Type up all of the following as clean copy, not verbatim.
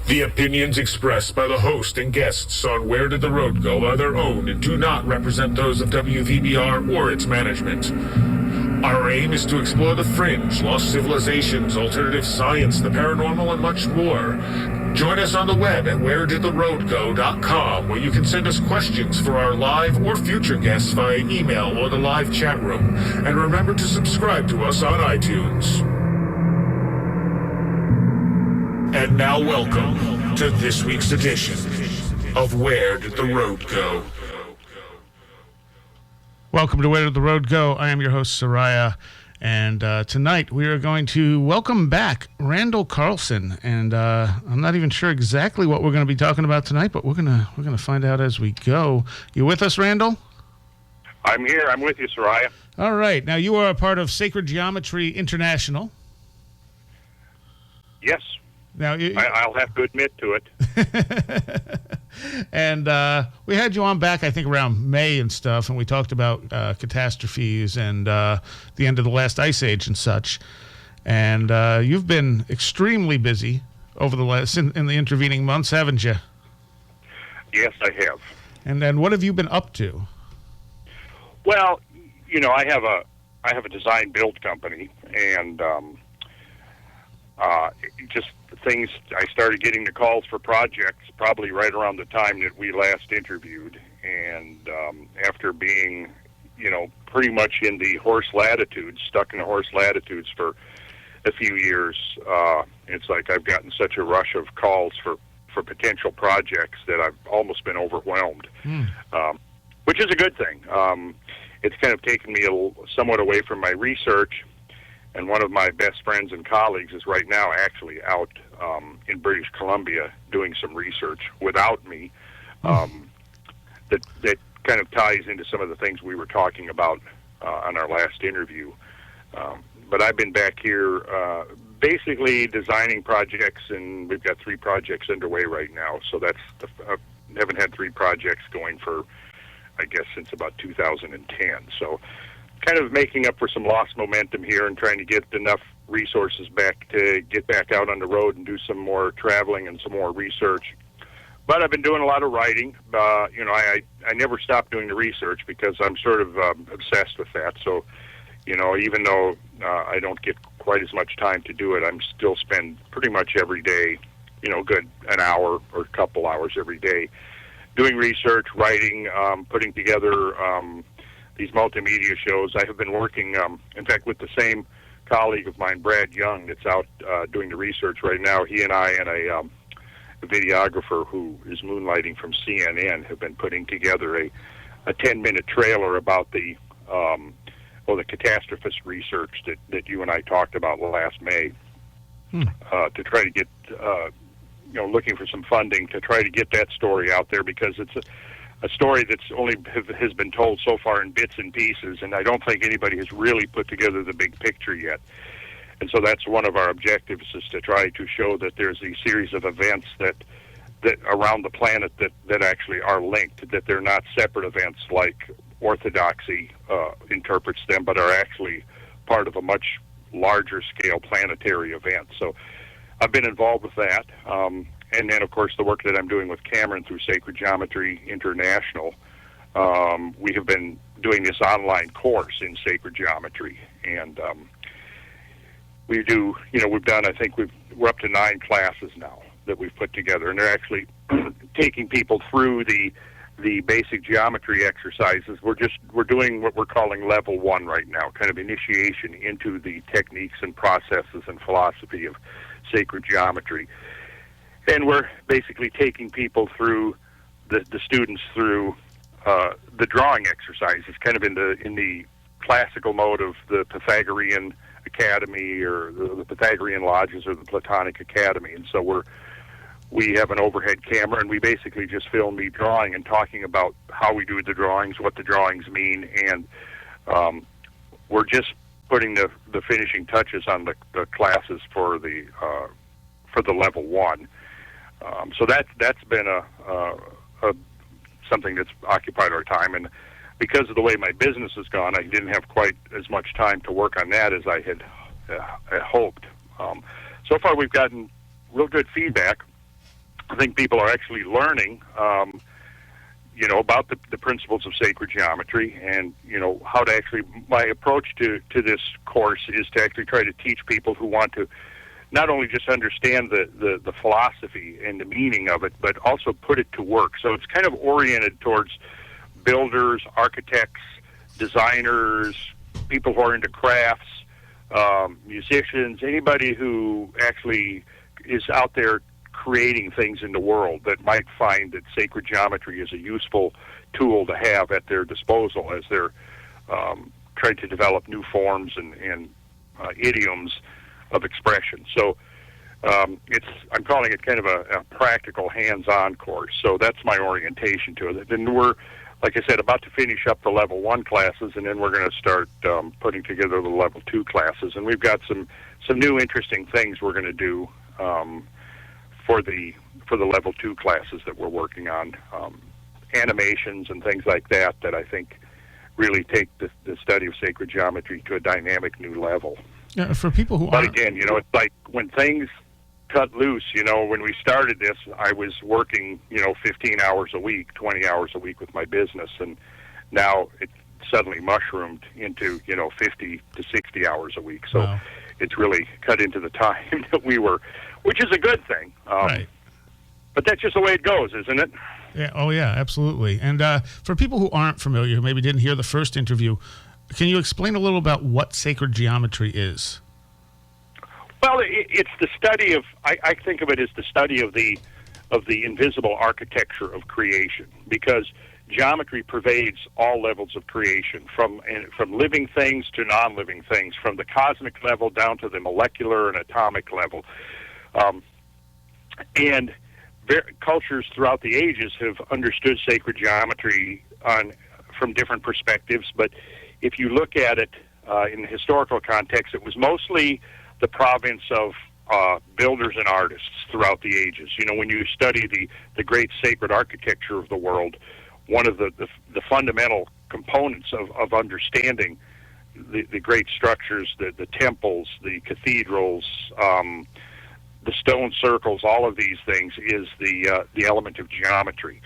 The opinions expressed by the host and guests on Where Did the Road Go are their own and do not represent those of WVBR or its management. Our aim is to explore the fringe, lost civilizations, alternative science, the paranormal, and much more. Join us on the web at wheredidtheroadgo.com, where you can send us questions for our live or future guests via email or the live chat room. And remember to subscribe to us on iTunes. And now welcome to this week's edition of Where Did the Road Go? Welcome to Where Did the Road Go? I am your host, Soraya, and tonight we are going to welcome back Randall Carlson. And I'm not even sure exactly what we're going to be talking about tonight, but we're gonna find out as we go. You with us, Randall? I'm here. I'm with you, Soraya. All right. Now, you are a part of Sacred Geometry International. Yes. Now, I'll have to admit to it. And we had you on back, I think, around May and stuff, and we talked about catastrophes and the end of the last ice age and such. And you've been extremely busy over the last in the intervening months, haven't you? Yes, I have. And then, what have you been up to? Well, you know, I have a design build company, and just things. I started getting the calls for projects probably right around the time that we last interviewed, and after being, you know, pretty much in the horse latitudes, stuck in the horse latitudes for a few years, it's like I've gotten such a rush of calls for potential projects that I've almost been overwhelmed, which is a good thing. It's kind of taken me somewhat away from my research. And one of my best friends and colleagues is right now actually out in British Columbia doing some research without me. That kind of ties into some of the things we were talking about on our last interview. But I've been back here basically designing projects, and we've got 3 projects underway right now. So I haven't had 3 projects going for, I guess, since about 2010. So kind of making up for some lost momentum here and trying to get enough resources back to get back out on the road and do some more traveling and some more research. But I've been doing a lot of writing. You know, I never stop doing the research because I'm sort of obsessed with that. So, you know, even though I don't get quite as much time to do it, I'm still spend pretty much every day, you know, good an hour or a couple hours every day doing research, writing, putting together these multimedia shows. I have been working, in fact, with the same colleague of mine, Brad Young, that's out doing the research right now. He and I and a videographer who is moonlighting from CNN have been putting together a 10-minute trailer about the catastrophist research that you and I talked about last May to try to get, you know, looking for some funding to try to get that story out there, because it's a story that's only has been told so far in bits and pieces, and I don't think anybody has really put together the big picture yet. And so that's one of our objectives, is to try to show that there's a series of events that around the planet that actually are linked, that they're not separate events like orthodoxy interprets them, but are actually part of a much larger scale planetary event. So I've been involved with that. And then, of course, the work that I'm doing with Cameron through Sacred Geometry International, we have been doing this online course in sacred geometry. And we do, you know, we've done, I think we're up to 9 classes now that we've put together. And they're actually taking people through the basic geometry exercises. We're doing what we're calling level 1 right now, kind of initiation into the techniques and processes and philosophy of sacred geometry. And we're basically taking people through the students through the drawing exercises, kind of in the classical mode of the Pythagorean Academy or the Pythagorean lodges or the Platonic Academy. And so we have an overhead camera, and we basically just film me drawing and talking about how we do the drawings, what the drawings mean, and we're just putting the finishing touches on the classes for the level 1. So that's been something that's occupied our time, and because of the way my business has gone, I didn't have quite as much time to work on that as I had hoped. So far, we've gotten real good feedback I think people are actually learning, about the principles of sacred geometry, and how to actually. My approach to this course is to actually try to teach people who want to not only just understand the philosophy and the meaning of it, but also put it to work. So it's kind of oriented towards builders, architects, designers, people who are into crafts, musicians, anybody who actually is out there creating things in the world that might find that sacred geometry is a useful tool to have at their disposal as they're trying to develop new forms and idioms of expression. So I'm calling it kind of a practical, hands-on course. So that's my orientation to it. And we're, like I said, about to finish up the level 1 classes, and then we're going to start putting together the level 2 classes. And we've got some new interesting things we're going to do for the level 2 classes that we're working on, animations and things like that I think really take the study of sacred geometry to a dynamic new level. Yeah, for people who But again, it's like when things cut loose, when we started this, I was working, 15 hours a week, 20 hours a week with my business, and now it suddenly mushroomed into, 50 to 60 hours a week. So wow. It's really cut into the time that we were, which is a good thing. Right. But that's just the way it goes, isn't it? Yeah. Oh, yeah, absolutely. And for people who aren't familiar, who maybe didn't hear the first interview, can you explain a little about what sacred geometry is? Well, it's the study of. I think of it as the study of the invisible architecture of creation, because geometry pervades all levels of creation, from living things to non-living things, from the cosmic level down to the molecular and atomic level, and cultures throughout the ages have understood sacred geometry from different perspectives. But if you look at it in the historical context, it was mostly the province of builders and artists throughout the ages. When you study the great sacred architecture of the world, one of the fundamental components of understanding the great structures, the temples, the cathedrals, the stone circles, all of these things, is the element of geometry.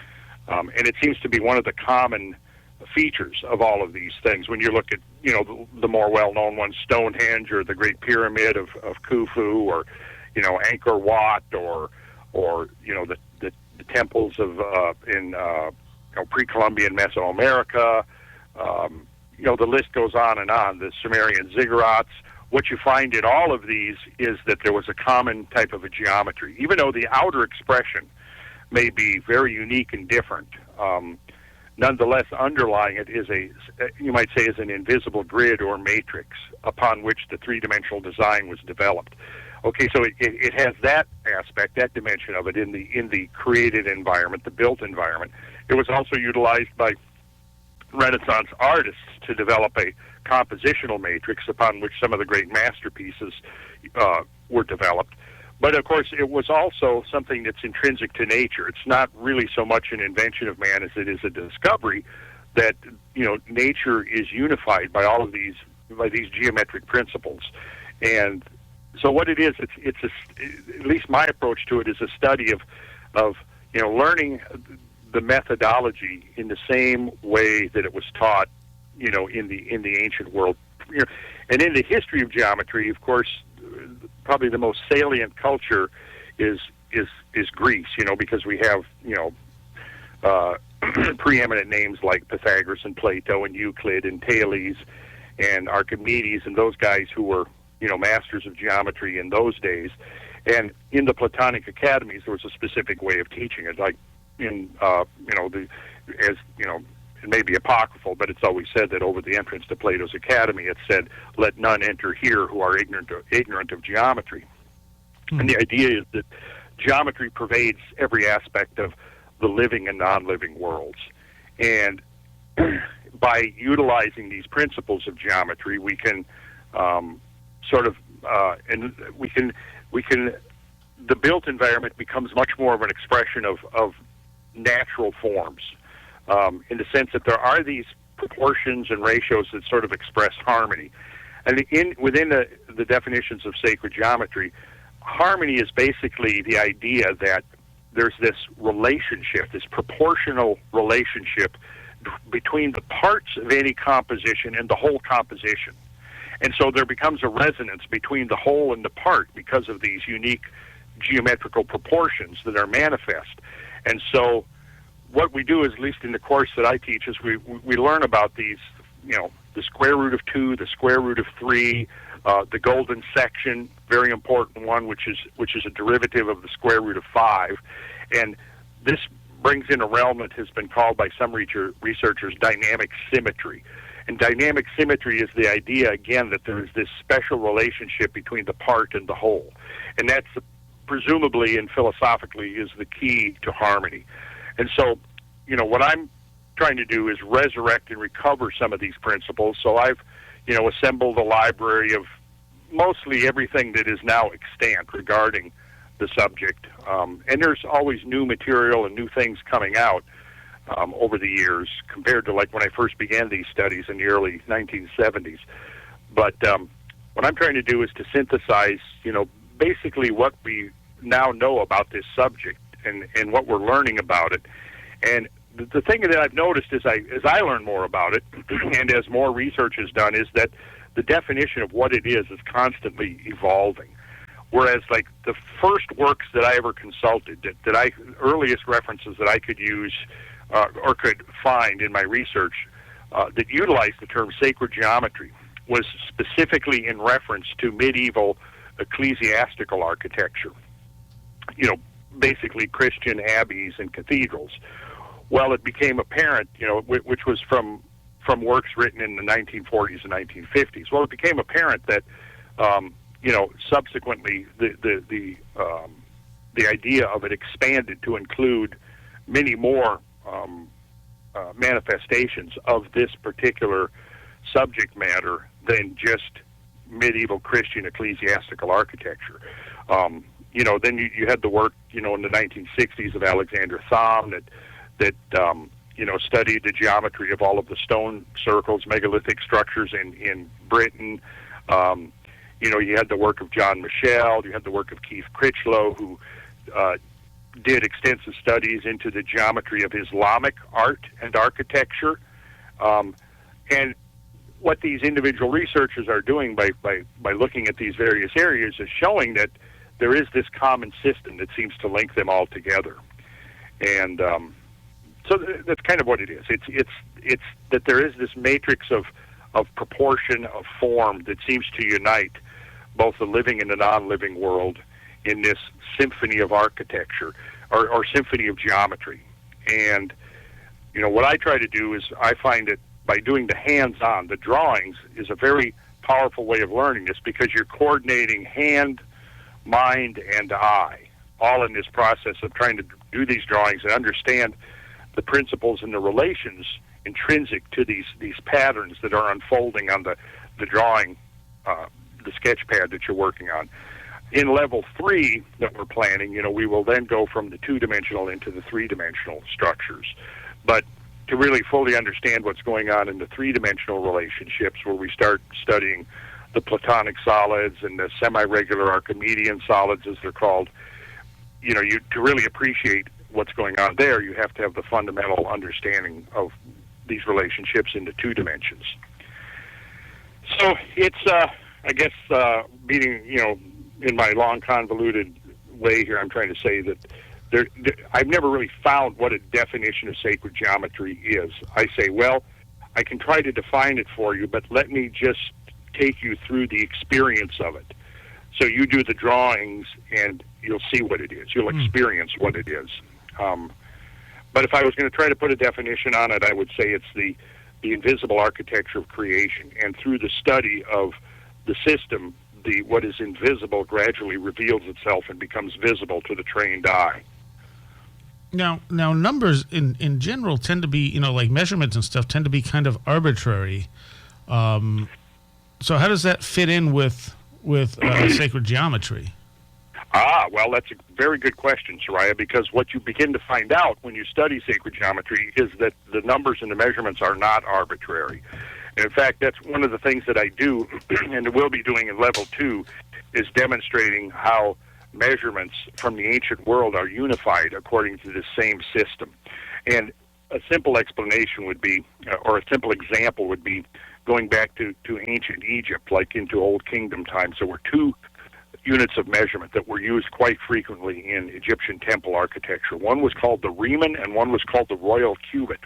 And it seems to be one of the common features of all of these things. When you look at, the more well-known ones, Stonehenge or the Great Pyramid of Khufu, or, Angkor Wat, or the temples of in pre-Columbian Mesoamerica. The list goes on and on. The Sumerian ziggurats. What you find in all of these is that there was a common type of a geometry, even though the outer expression may be very unique and different. Nonetheless, underlying it is you might say, is an invisible grid or matrix upon which the three-dimensional design was developed. Okay, so it has that aspect, that dimension of it in the created environment, the built environment. It was also utilized by Renaissance artists to develop a compositional matrix upon which some of the great masterpieces were developed. But, of course, it was also something that's intrinsic to nature. It's not really so much an invention of man as it is a discovery that, nature is unified by all of these geometric principles. And so what it is, it's at least my approach to it is a study of learning the methodology in the same way that it was taught, in the ancient world. And in the history of geometry, of course, probably the most salient culture is Greece, because we have, preeminent names like Pythagoras and Plato and Euclid and Thales and Archimedes and those guys who were, masters of geometry in those days. And in the Platonic academies, there was a specific way of teaching it, like in, it may be apocryphal, but it's always said that over the entrance to Plato's academy, it said, "Let none enter here who are ignorant of geometry." Mm-hmm. And the idea is that geometry pervades every aspect of the living and non-living worlds. And by utilizing these principles of geometry, we can the built environment becomes much more of an expression of natural forms. In the sense that there are these proportions and ratios that sort of express harmony. And within the definitions of sacred geometry, harmony is basically the idea that there's this relationship, this proportional relationship between the parts of any composition and the whole composition. And so there becomes a resonance between the whole and the part because of these unique geometrical proportions that are manifest. And so what we do is, at least in the course that I teach, is we learn about these, the square root of 2, the square root of 3, the golden section, very important one, which is a derivative of the square root of 5. And this brings in a realm that has been called by some researchers dynamic symmetry. And dynamic symmetry is the idea, again, that there is this special relationship between the part and the whole. And that's presumably and philosophically is the key to harmony. And so, what I'm trying to do is resurrect and recover some of these principles. So I've, assembled a library of mostly everything that is now extant regarding the subject. And there's always new material and new things coming out over the years compared to like when I first began these studies in the early 1970s. But what I'm trying to do is to synthesize, basically what we now know about this subject and what we're learning about it. And the thing that I've noticed as I learn more about it and as more research is done is that the definition of what it is constantly evolving. Whereas, like, the first works that I ever consulted, earliest references that I could use or could find in my research that utilized the term sacred geometry was specifically in reference to medieval ecclesiastical architecture, basically Christian abbeys and cathedrals. Well, it became apparent, which was from works written in the 1940s and 1950s. Well, it became apparent that, subsequently the idea of it expanded to include many more manifestations of this particular subject matter than just medieval Christian ecclesiastical architecture. Then you had the work, in the 1960s of Alexander Thom that studied the geometry of all of the stone circles, megalithic structures in Britain. You had the work of John Michel. You had the work of Keith Critchlow, who did extensive studies into the geometry of Islamic art and architecture. And what these individual researchers are doing by looking at these various areas is showing that there is this common system that seems to link them all together. And so that's kind of what it is. It's that there is this matrix of proportion, of form that seems to unite both the living and the non-living world in this symphony of architecture or symphony of geometry. And, what I try to do is I find that by doing the hands-on, the drawings is a very powerful way of learning this because you're coordinating hand, mind, and eye all in this process of trying to do these drawings and understand the principles and the relations intrinsic to these patterns that are unfolding on the drawing, the sketch pad that you're working on. In level 3 that we're planning, we will then go from the 2-dimensional into the 3-dimensional structures. But to really fully understand what's going on in the 3-dimensional relationships, where we start studying the Platonic solids and the semi-regular Archimedean solids, as they're called, to really appreciate what's going on there, you have to have the fundamental understanding of these relationships in the 2 dimensions. So it's, I guess, being, in my long convoluted way here, I'm trying to say that I've never really found what a definition of sacred geometry is. I say, well, I can try to define it for you, but let me just take you through the experience of it. So you do the drawings and you'll see what it is. You'll experience what it is. But if I was going to try to put a definition on it, I would say it's the invisible architecture of creation. And through the study of the system, what is invisible gradually reveals itself and becomes visible to the trained eye. Now numbers in general tend to be, like measurements and stuff tend to be kind of arbitrary. So how does that fit in with sacred geometry? Well, that's a very good question, Soraya, because what you begin to find out when you study sacred geometry is that the numbers and the measurements are not arbitrary. And in fact, that's one of the things that I do and will be doing in level 2 is demonstrating how measurements from the ancient world are unified according to the same system. And a simple explanation would be, or a simple example would be, going back to ancient Egypt, like into Old Kingdom times. There were two units of measurement that were used quite frequently in Egyptian temple architecture. One was called the remen, and one was called the royal cubit.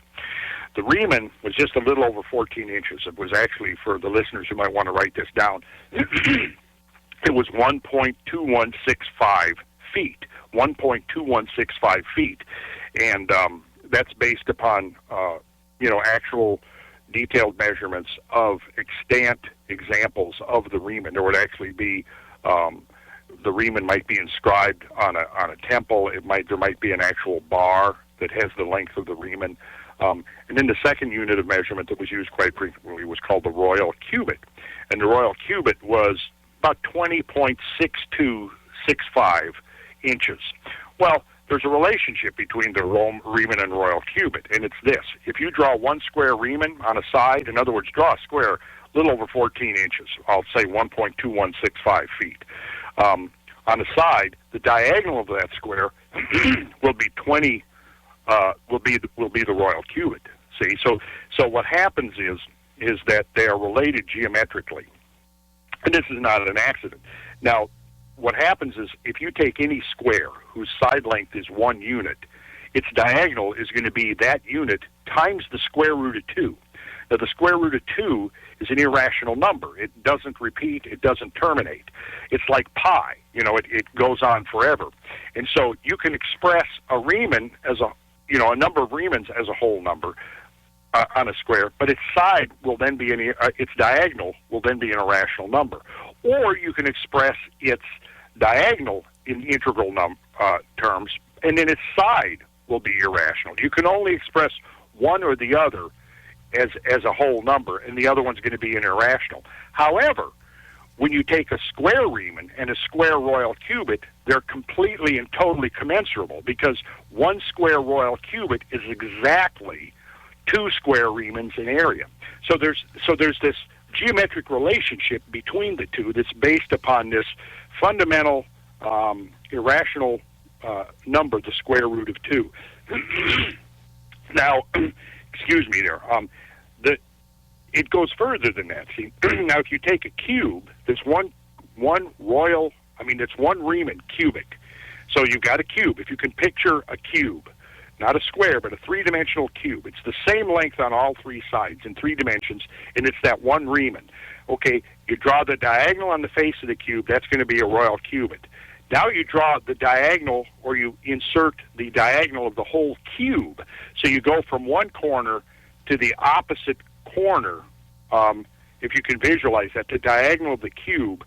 The remen was just a little over 14 inches. It was actually, for the listeners who might want to write this down, it was 1.2165 feet. 1.2165 feet. And that's based upon, actual detailed measurements of extant examples of the remen. There would actually be, the remen might be inscribed on a temple. There might be an actual bar that has the length of the remen. And then the second unit of measurement that was used quite frequently was called the royal cubit. And the royal cubit was about 20.6265 inches. Well, there's a relationship between the remen and royal cubit, and it's this. If you draw one square remen on a side, in other words, draw a square a little over 14 inches, I'll say 1.2165 feet. On the side, the diagonal of that square will be 20. Will be the royal cubit. See, so what happens is that they are related geometrically, and this is not an accident. Now, what happens is if you take any square whose side length is 1 unit, its diagonal is going to be that unit times the square root of 2. Now, the square root of 2 is an irrational number. It doesn't repeat. It doesn't terminate. It's like pi. It goes on forever. And so you can express a remen as a number of remens as a whole number on a square, but its side will then be its diagonal will then be an irrational number. Or you can express its diagonal in integral terms, and then its side will be irrational. You can only express one or the other as a whole number, and the other one's going to be an irrational. However, when you take a square remen and a square royal cubit, they're completely and totally commensurable, because one square royal cubit is exactly 2 square remens in area. So there's this geometric relationship between the two that's based upon this fundamental irrational number, the square root of 2. Now, excuse me there. It goes further than that. See, now if you take a cube, there's one remen cubic. So you've got a cube. If you can picture a cube, not a square, but a 3-dimensional cube, it's the same length on all 3 sides in 3 dimensions, and it's that 1 remen. Okay, you draw the diagonal on the face of the cube, that's going to be a royal cubit. Now you draw the diagonal, or you insert the diagonal of the whole cube. So you go from one corner to the opposite corner. If you can visualize that, the diagonal of the cube,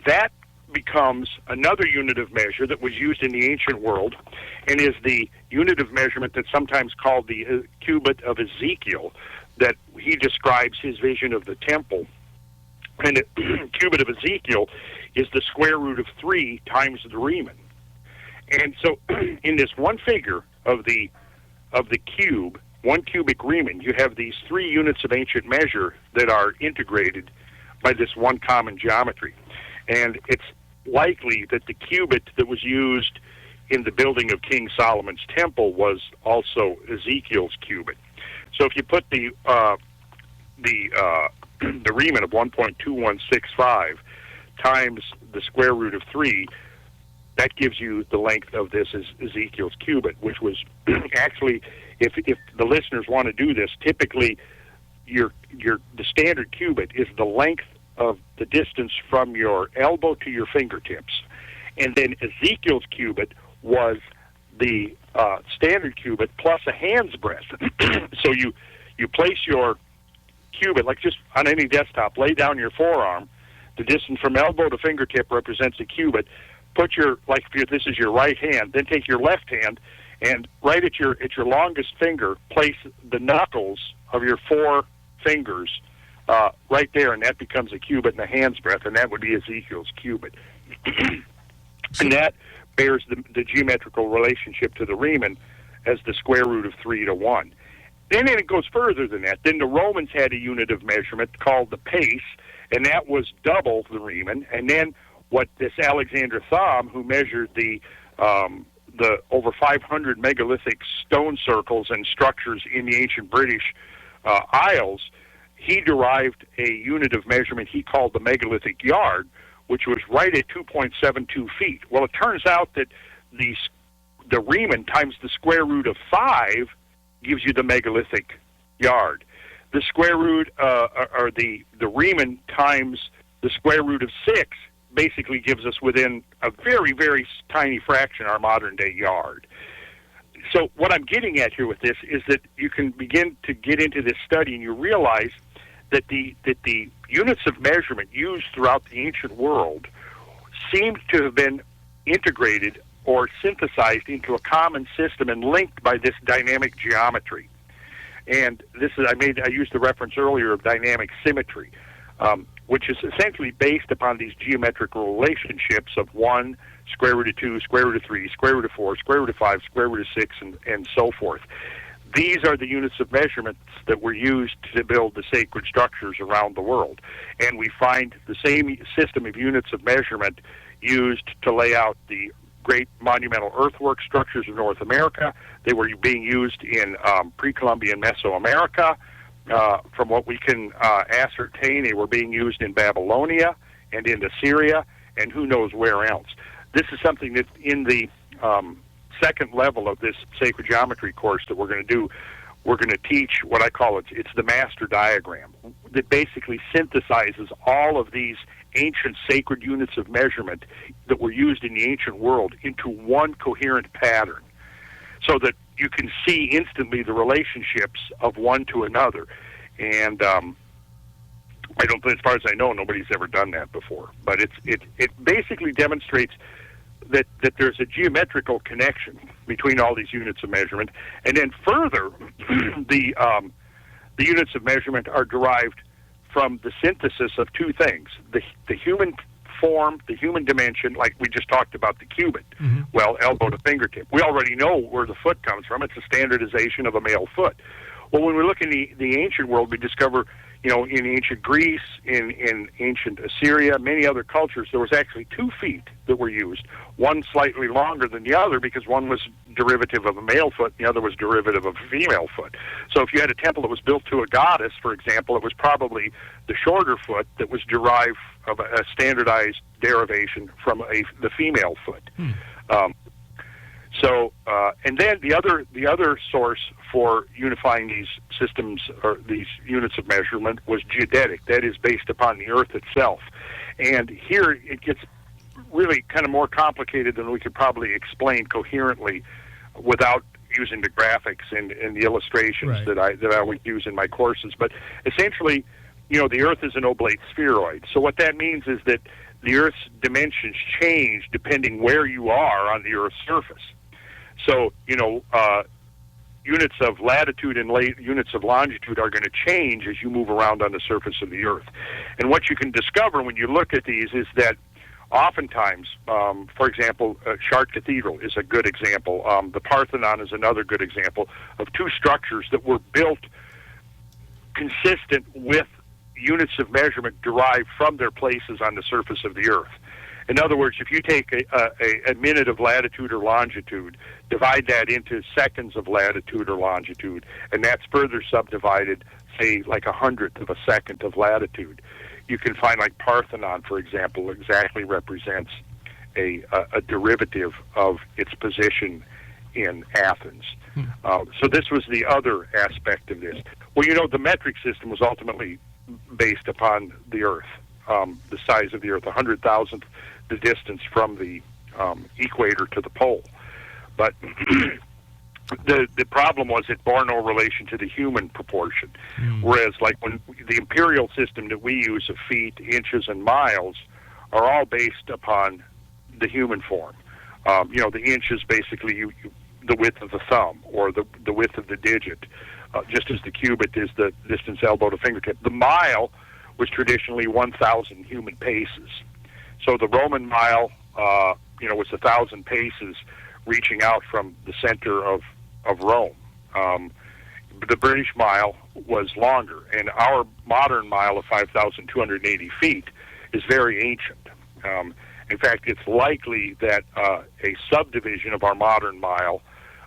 that becomes another unit of measure that was used in the ancient world, and is the unit of measurement that's sometimes called the cubit of Ezekiel, that he describes his vision of the temple. And the cubit of Ezekiel is the square root of 3 times the remen. And so in this one figure of the cube, 1 cubic remen, you have these 3 units of ancient measure that are integrated by this one common geometry. And it's likely that the cubit that was used in the building of King Solomon's temple was also Ezekiel's cubit. So if you put the remen of 1.2165 times the square root of 3, that gives you the length of this as Ezekiel's cubit, which was actually, if the listeners want to do this, typically the standard cubit is the length of the distance from your elbow to your fingertips. And then Ezekiel's cubit was the standard cubit plus a hand's breadth. So you place your cubit, like just on any desktop, lay down your forearm. The distance from elbow to fingertip represents a cubit. Put this is your right hand, then take your left hand, and right at your longest finger, place the knuckles of your 4 fingers right there, and that becomes a cubit and a hand's breadth, and that would be Ezekiel's cubit. And that bears the geometrical relationship to the remen as the square root of 3 to 1. Then it goes further than that. Then the Romans had a unit of measurement called the pace, and that was double the remen. And then what this Alexander Thom, who measured the over 500 megalithic stone circles and structures in the ancient British Isles, he derived a unit of measurement he called the megalithic yard, which was right at 2.72 feet. Well, it turns out that the Riemann times the square root of 5 gives you the megalithic yard. The square root, or the Riemann times the square root of 6 basically gives us within a very, very tiny fraction our modern-day yard. So what I'm getting at here with this is that you can begin to get into this study and you realize that the units of measurement used throughout the ancient world seem to have been integrated or synthesized into a common system and linked by this dynamic geometry. And this is I used the reference earlier of dynamic symmetry, which is essentially based upon these geometrical relationships of 1, square root of 2, square root of 3, square root of 4, square root of 5, square root of 6, and so forth. These are the units of measurements that were used to build the sacred structures around the world. And we find the same system of units of measurement used to lay out the great monumental earthwork structures of North America. They were being used in pre-Columbian Mesoamerica. From what we can ascertain, they were being used in Babylonia and in Assyria, and who knows where else. This is something that in the second level of this sacred geometry course that we're going to do, we're going to teach what I call it's the master diagram that basically synthesizes all of these ancient sacred units of measurement that were used in the ancient world into one coherent pattern, so that you can see instantly the relationships of one to another. And I don't, as far as I know, nobody's ever done that before. But it basically demonstrates that there's a geometrical connection between all these units of measurement, and then further, the units of measurement are derived from the synthesis of two things: the human form, the human dimension, like we just talked about the cubit. Mm-hmm. Well, elbow to fingertip. We already know where the foot comes from. It's a standardization of a male foot. Well, when we look in the ancient world, we discover, in ancient Greece, in ancient Assyria, many other cultures, there was actually 2 feet that were used, one slightly longer than the other because one was derivative of a male foot, and the other was derivative of a female foot. So if you had a temple that was built to a goddess, for example, it was probably the shorter foot that was derived of a standardized derivation from the female foot. And then the other source for unifying these systems or these units of measurement was geodetic. That is based upon the Earth itself. And here it gets really kind of more complicated than we could probably explain coherently without using the graphics and the illustrations that I would use in my courses. But essentially, the Earth is an oblate spheroid. So what that means is that the Earth's dimensions change depending where you are on the Earth's surface. So, units of latitude and units of longitude are going to change as you move around on the surface of the Earth. And what you can discover when you look at these is that oftentimes, for example, Chartres Cathedral is a good example. The Parthenon is another good example of two structures that were built consistent with units of measurement derived from their places on the surface of the Earth. In other words, if you take a minute of latitude or longitude, divide that into seconds of latitude or longitude, and that's further subdivided, say, like 100th of a second of latitude, you can find, like Parthenon, for example, exactly represents a derivative of its position in Athens. So this was the other aspect of this. Well, the metric system was ultimately based upon the Earth, the size of the Earth, 100,000th the distance from the equator to the pole. But the problem was it bore no relation to the human proportion. Whereas, like when the imperial system that we use of feet, inches, and miles are all based upon the human form. The inch is basically the width of the thumb or the width of the digit, just as the cubit is the distance elbow to fingertip. The mile was traditionally 1,000 human paces. So the Roman mile, was 1,000 paces reaching out from the center of Rome. The British mile was longer, and our modern mile of 5,280 feet is very ancient. In fact, it's likely that a subdivision of our modern mile,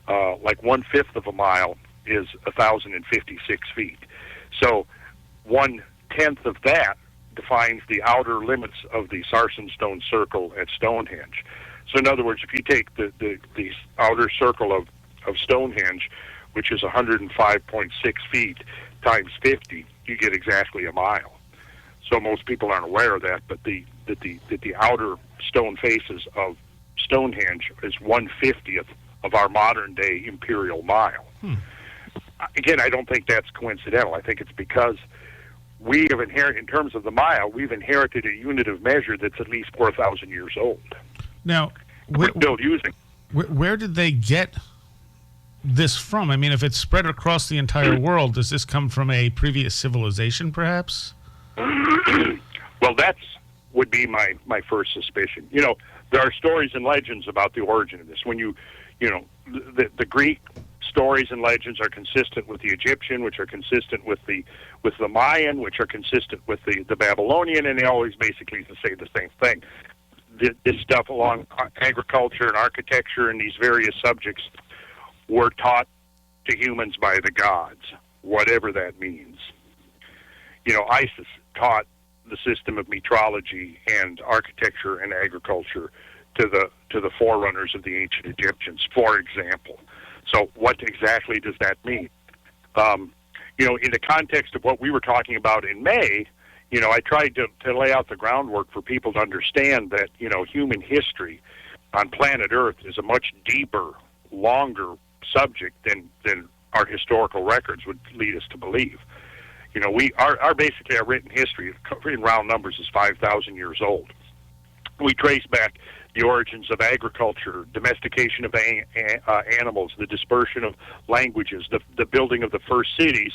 like 1/5 of a mile, is 1,056 feet. So 1/10 of that defines the outer limits of the Sarsen stone circle at Stonehenge. So in other words, if you take the outer circle of Stonehenge, which is 105.6 feet times 50, you get exactly a mile. So most people aren't aware of that, but the outer stone faces of Stonehenge is 1/50th of our modern day imperial mile. Again, I don't think that's coincidental. I think it's because we have inherited, in terms of the mile, we've inherited a unit of measure that's at least 4,000 years old. Now, we're still using. Where did they get this from? I mean, if it's spread across the entire world, does this come from a previous civilization, perhaps? Well, would be my first suspicion. You know, there are stories and legends about the origin of this. When the Greek stories and legends are consistent with the Egyptian, which are consistent with the Mayan, which are consistent with the Babylonian, and they always basically say the same thing. This stuff along agriculture and architecture and these various subjects were taught to humans by the gods, whatever that means. You know, Isis taught the system of metrology and architecture and agriculture to the forerunners of the ancient Egyptians, for example. So what exactly does that mean? You know, in the context of what we were talking about in May, you know, I tried to lay out the groundwork for people to understand that, you know, human history on planet Earth is a much deeper, longer subject than our historical records would lead us to believe. You know, our basically our written history in round numbers is 5,000 years old. We trace back the origins of agriculture, domestication of animals, the dispersion of languages, the building of the first cities,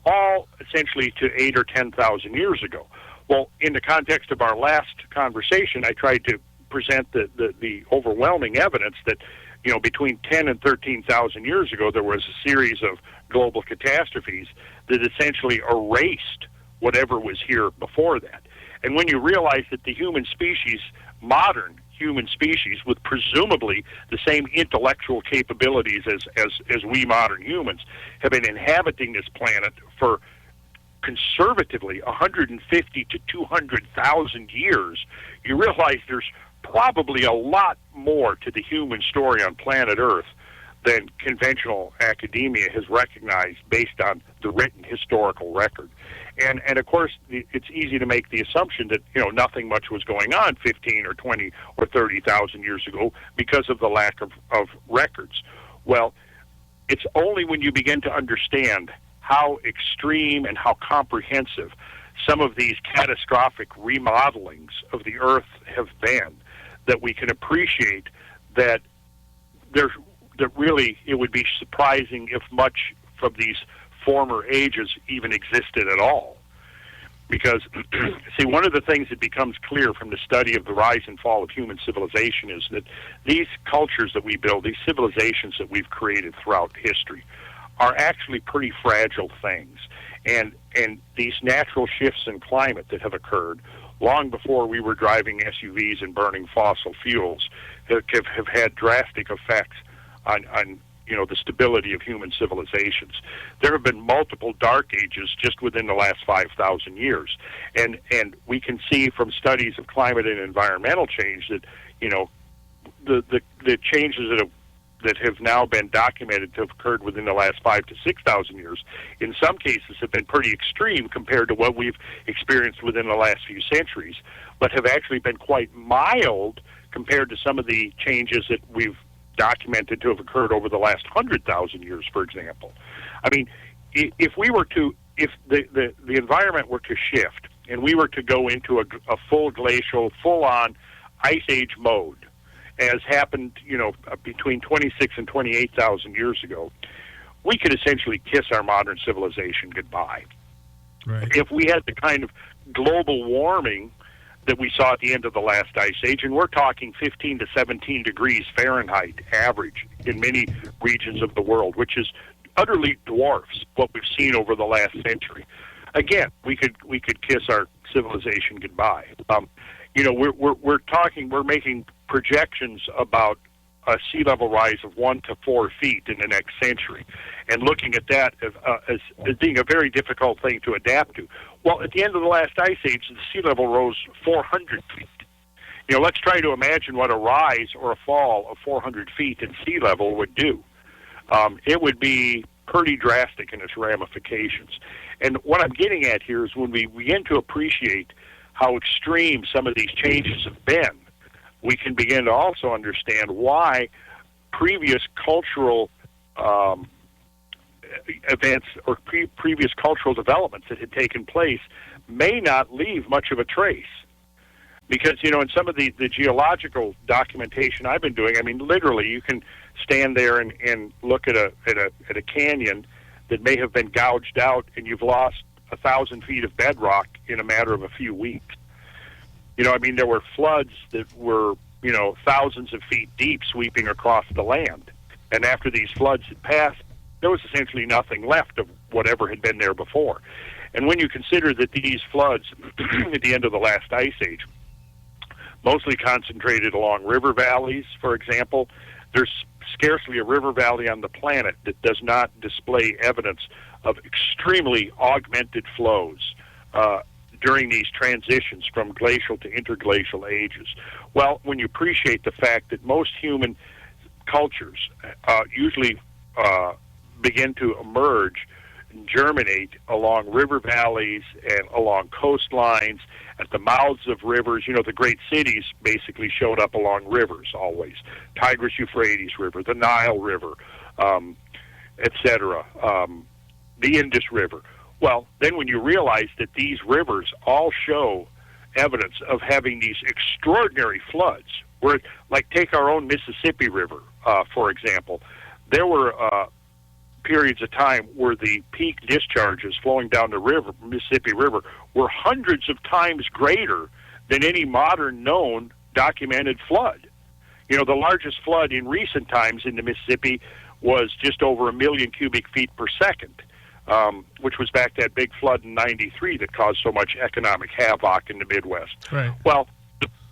all essentially to 8,000 or 10,000 years ago. Well, in the context of our last conversation, I tried to present the overwhelming evidence that, you know, between 10 and 13,000 years ago, there was a series of global catastrophes that essentially erased whatever was here before that. And when you realize that the human species, modern human species, with presumably the same intellectual capabilities as we modern humans, have been inhabiting this planet for conservatively 150 to 200,000 years, you realize there's probably a lot more to the human story on planet Earth than conventional academia has recognized based on the written historical record. And of course, it's easy to make the assumption that, you know, nothing much was going on 15 or 20 or 30,000 years ago because of the lack of records. Well, it's only when you begin to understand how extreme and how comprehensive some of these catastrophic remodelings of the Earth have been that we can appreciate that really it would be surprising if much from these former ages even existed at all. Because, see, one of the things that becomes clear from the study of the rise and fall of human civilization is that these cultures that we build, these civilizations that we've created throughout history, are actually pretty fragile things. And these natural shifts in climate that have occurred long before we were driving SUVs and burning fossil fuels have had drastic effects on you know, the stability of human civilizations. There have been multiple dark ages just within the last 5,000 years. And we can see from studies of climate and environmental change that, you know, the changes that have now been documented to have occurred within the last 5,000 to 6,000 years, in some cases have been pretty extreme compared to what we've experienced within the last few centuries, but have actually been quite mild compared to some of the changes that we've documented to have occurred over the last 100,000 years, for example. I mean, if the environment were to shift and we were to go into a full glacial, full-on ice age mode, as happened, you know, between 26 and 28,000 years ago, we could essentially kiss our modern civilization goodbye. Right. If we had the kind of global warming that we saw at the end of the last ice age, and we're talking 15 to 17 degrees Fahrenheit average in many regions of the world, which is utterly dwarfs what we've seen over the last century. Again, we could kiss our civilization goodbye. we're making projections about a sea level rise of 1 to 4 feet in the next century, and looking at that as being a very difficult thing to adapt to. Well, at the end of the last ice age, the sea level rose 400 feet. Let's try to imagine what a rise or a fall of 400 feet in sea level would do. It would be pretty drastic in its ramifications. And what I'm getting at here is when we begin to appreciate how extreme some of these changes have been, we can begin to also understand why previous cultural events or previous cultural developments that had taken place may not leave much of a trace. Because, in some of the geological documentation I've been doing, I mean, literally, you can stand there and look at a canyon that may have been gouged out, and you've lost 1,000 feet of bedrock in a matter of a few weeks. There were floods that were, thousands of feet deep sweeping across the land. And after these floods had passed, there was essentially nothing left of whatever had been there before. And when you consider that these floods at the end of the last ice age mostly concentrated along river valleys, for example, there's scarcely a river valley on the planet that does not display evidence of extremely augmented flows during these transitions from glacial to interglacial ages. Well, when you appreciate the fact that most human cultures usually begin to emerge and germinate along river valleys and along coastlines, at the mouths of rivers, the great cities basically showed up along rivers always. Tigris-Euphrates River, the Nile River, etc., the Indus River. Well, then when you realize that these rivers all show evidence of having these extraordinary floods, where, like, take our own Mississippi River, for example, there were periods of time where the peak discharges flowing down the Mississippi River, were hundreds of times greater than any modern known documented flood. The largest flood in recent times in the Mississippi was just over 1 million cubic feet per second, which was back to that big flood in '93 that caused so much economic havoc in the Midwest. Right. Well,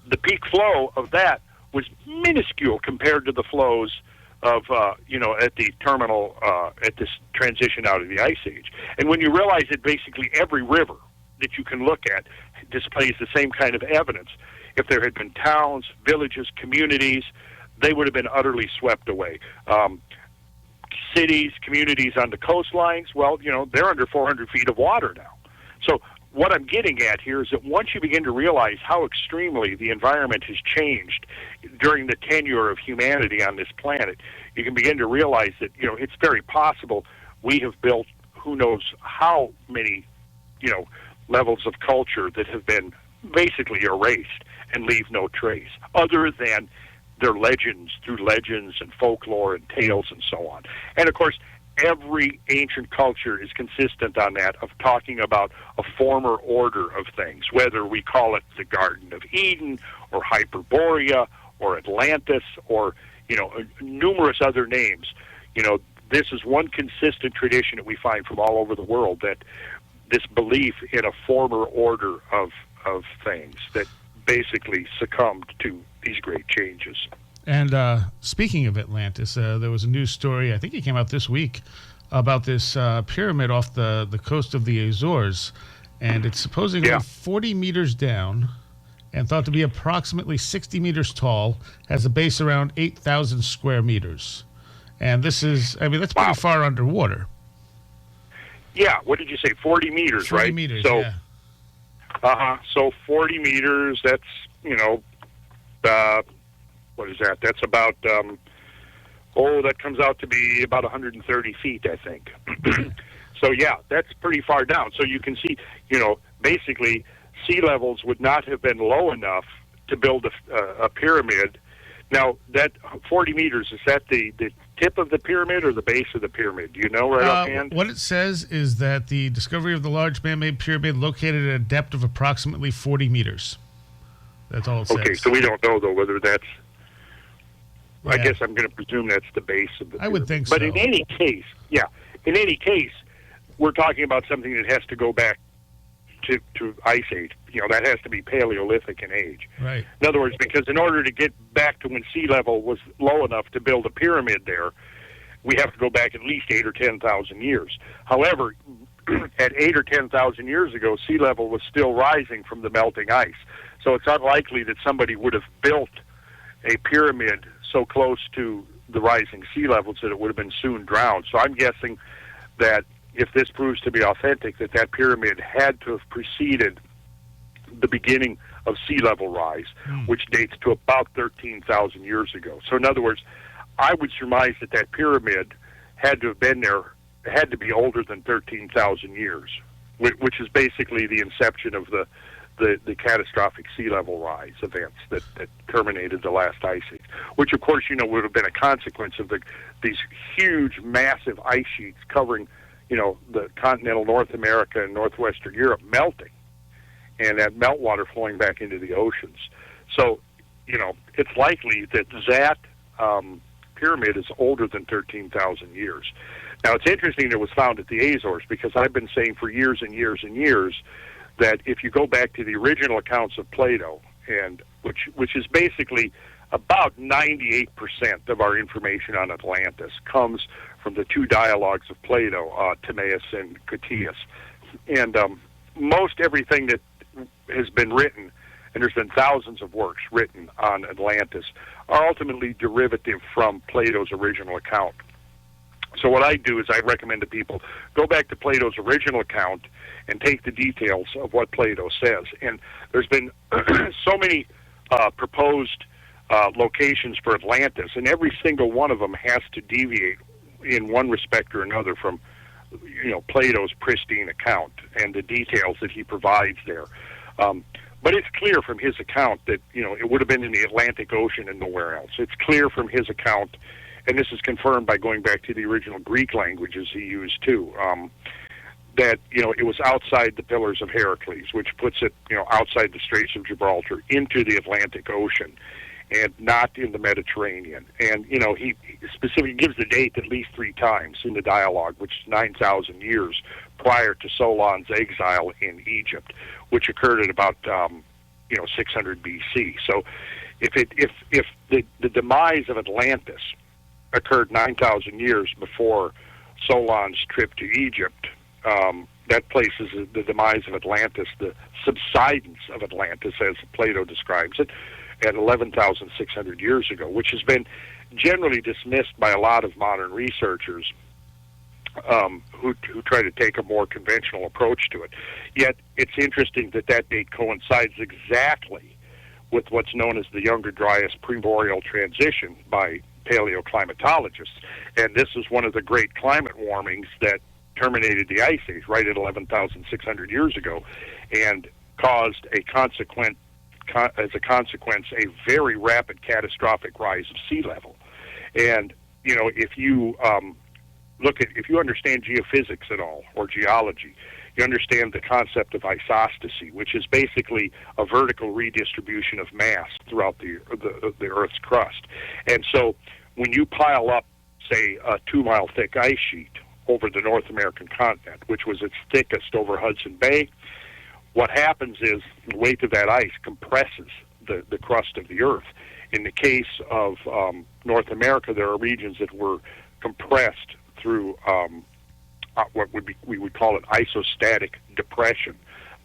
the peak flow of that was minuscule compared to the flows of, at the terminal, at this transition out of the Ice Age. And when you realize that basically every river that you can look at displays the same kind of evidence, if there had been towns, villages, communities, they would have been utterly swept away. Cities, communities on the coastlines, well, they're under 400 feet of water now. So what I'm getting at here is that once you begin to realize how extremely the environment has changed during the tenure of humanity on this planet, you can begin to realize that, it's very possible we have built who knows how many, levels of culture that have been basically erased and leave no trace, other than their legends through legends and folklore and tales and so on. And, of course, every ancient culture is consistent on that, of talking about a former order of things, whether we call it the Garden of Eden or Hyperborea or Atlantis or, numerous other names. This is one consistent tradition that we find from all over the world, that this belief in a former order of things that basically succumbed to these great changes. And speaking of Atlantis, there was a news story, I think it came out this week, about this pyramid off the coast of the Azores. And it's supposedly 40 meters down and thought to be approximately 60 meters tall, has a base around 8,000 square meters. And this is, that's pretty far underwater. Yeah, what did you say, 40 meters, 40 right? meters, so, yeah. So 40 meters, that's, what is that? That's about, that comes out to be about 130 feet, I think. So, yeah, that's pretty far down. So you can see, basically sea levels would not have been low enough to build a pyramid. Now, that 40 meters, is that the tip of the pyramid or the base of the pyramid? Do you know right offhand? What it says is that the discovery of the large man-made pyramid located at a depth of approximately 40 meters. That's all it says. Okay, so we don't know, though, whether that's... Yeah. I guess I'm going to presume that's the base of the pyramid. I would think so. But in any case, we're talking about something that has to go back to Ice Age. That has to be Paleolithic in age. Right. In other words, because in order to get back to when sea level was low enough to build a pyramid there, we have to go back at least 8 or 10,000 years. However, at 8 or 10,000 years ago, sea level was still rising from the melting ice. So it's unlikely that somebody would have built a pyramid so close to the rising sea levels that it would have been soon drowned. So I'm guessing that if this proves to be authentic, that pyramid had to have preceded the beginning of sea level rise, which dates to about 13,000 years ago. So in other words, I would surmise that pyramid had to have been there, had to be older than 13,000 years, which is basically the inception of the catastrophic sea level rise events that terminated the last ice age, which of course would have been a consequence of these huge, massive ice sheets covering the continental North America and northwestern Europe melting, and that meltwater flowing back into the oceans. So it's likely that pyramid is older than 13,000 years. Now it's interesting it was found at the Azores, because I've been saying for years and years and years that if you go back to the original accounts of Plato, and which is basically about 98% of our information on Atlantis comes from the two dialogues of Plato, Timaeus and Critias. And most everything that has been written, and there's been thousands of works written on Atlantis, are ultimately derivative from Plato's original account. So what I do is I recommend to people, go back to Plato's original account and take the details of what Plato says. And there's been so many proposed locations for Atlantis, and every single one of them has to deviate in one respect or another from Plato's pristine account and the details that he provides there. But it's clear from his account that it would have been in the Atlantic Ocean and nowhere else. It's clear from his account, and this is confirmed by going back to the original Greek languages he used too, that it was outside the Pillars of Heracles, which puts it outside the Straits of Gibraltar into the Atlantic Ocean, and not in the Mediterranean. And he specifically gives the date at least 3 times in the dialogue, which is 9,000 years prior to Solon's exile in Egypt, which occurred at about 600 BC. So if the demise of Atlantis occurred 9,000 years before Solon's trip to Egypt, that places the demise of Atlantis, the subsidence of Atlantis, as Plato describes it, at 11,600 years ago, which has been generally dismissed by a lot of modern researchers who try to take a more conventional approach to it. Yet it's interesting that date coincides exactly with what's known as the Younger Dryas Primordial transition by paleoclimatologists. And this is one of the great climate warmings that terminated the Ice Age right at 11,600 years ago, and caused as a consequence, a very rapid catastrophic rise of sea level. And if you if you understand geophysics at all, or geology, you understand the concept of isostasy, which is basically a vertical redistribution of mass throughout the Earth's crust. And so when you pile up, say, a 2-mile thick ice sheet over the North American continent, which was its thickest over Hudson Bay, what happens is the weight of that ice compresses the crust of the Earth. In the case of North America, there are regions that were compressed through we would call it isostatic depression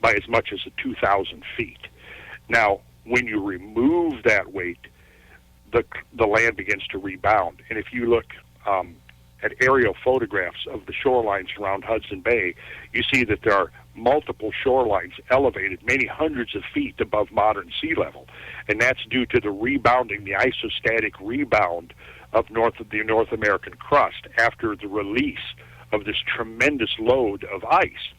by as much as 2,000 feet. Now, when you remove that weight, the land begins to rebound. And if you look at aerial photographs of the shorelines around Hudson Bay, you see that there are multiple shorelines elevated many hundreds of feet above modern sea level. And that's due to the rebounding, the isostatic rebound of the North American crust after the release of this tremendous load of ice.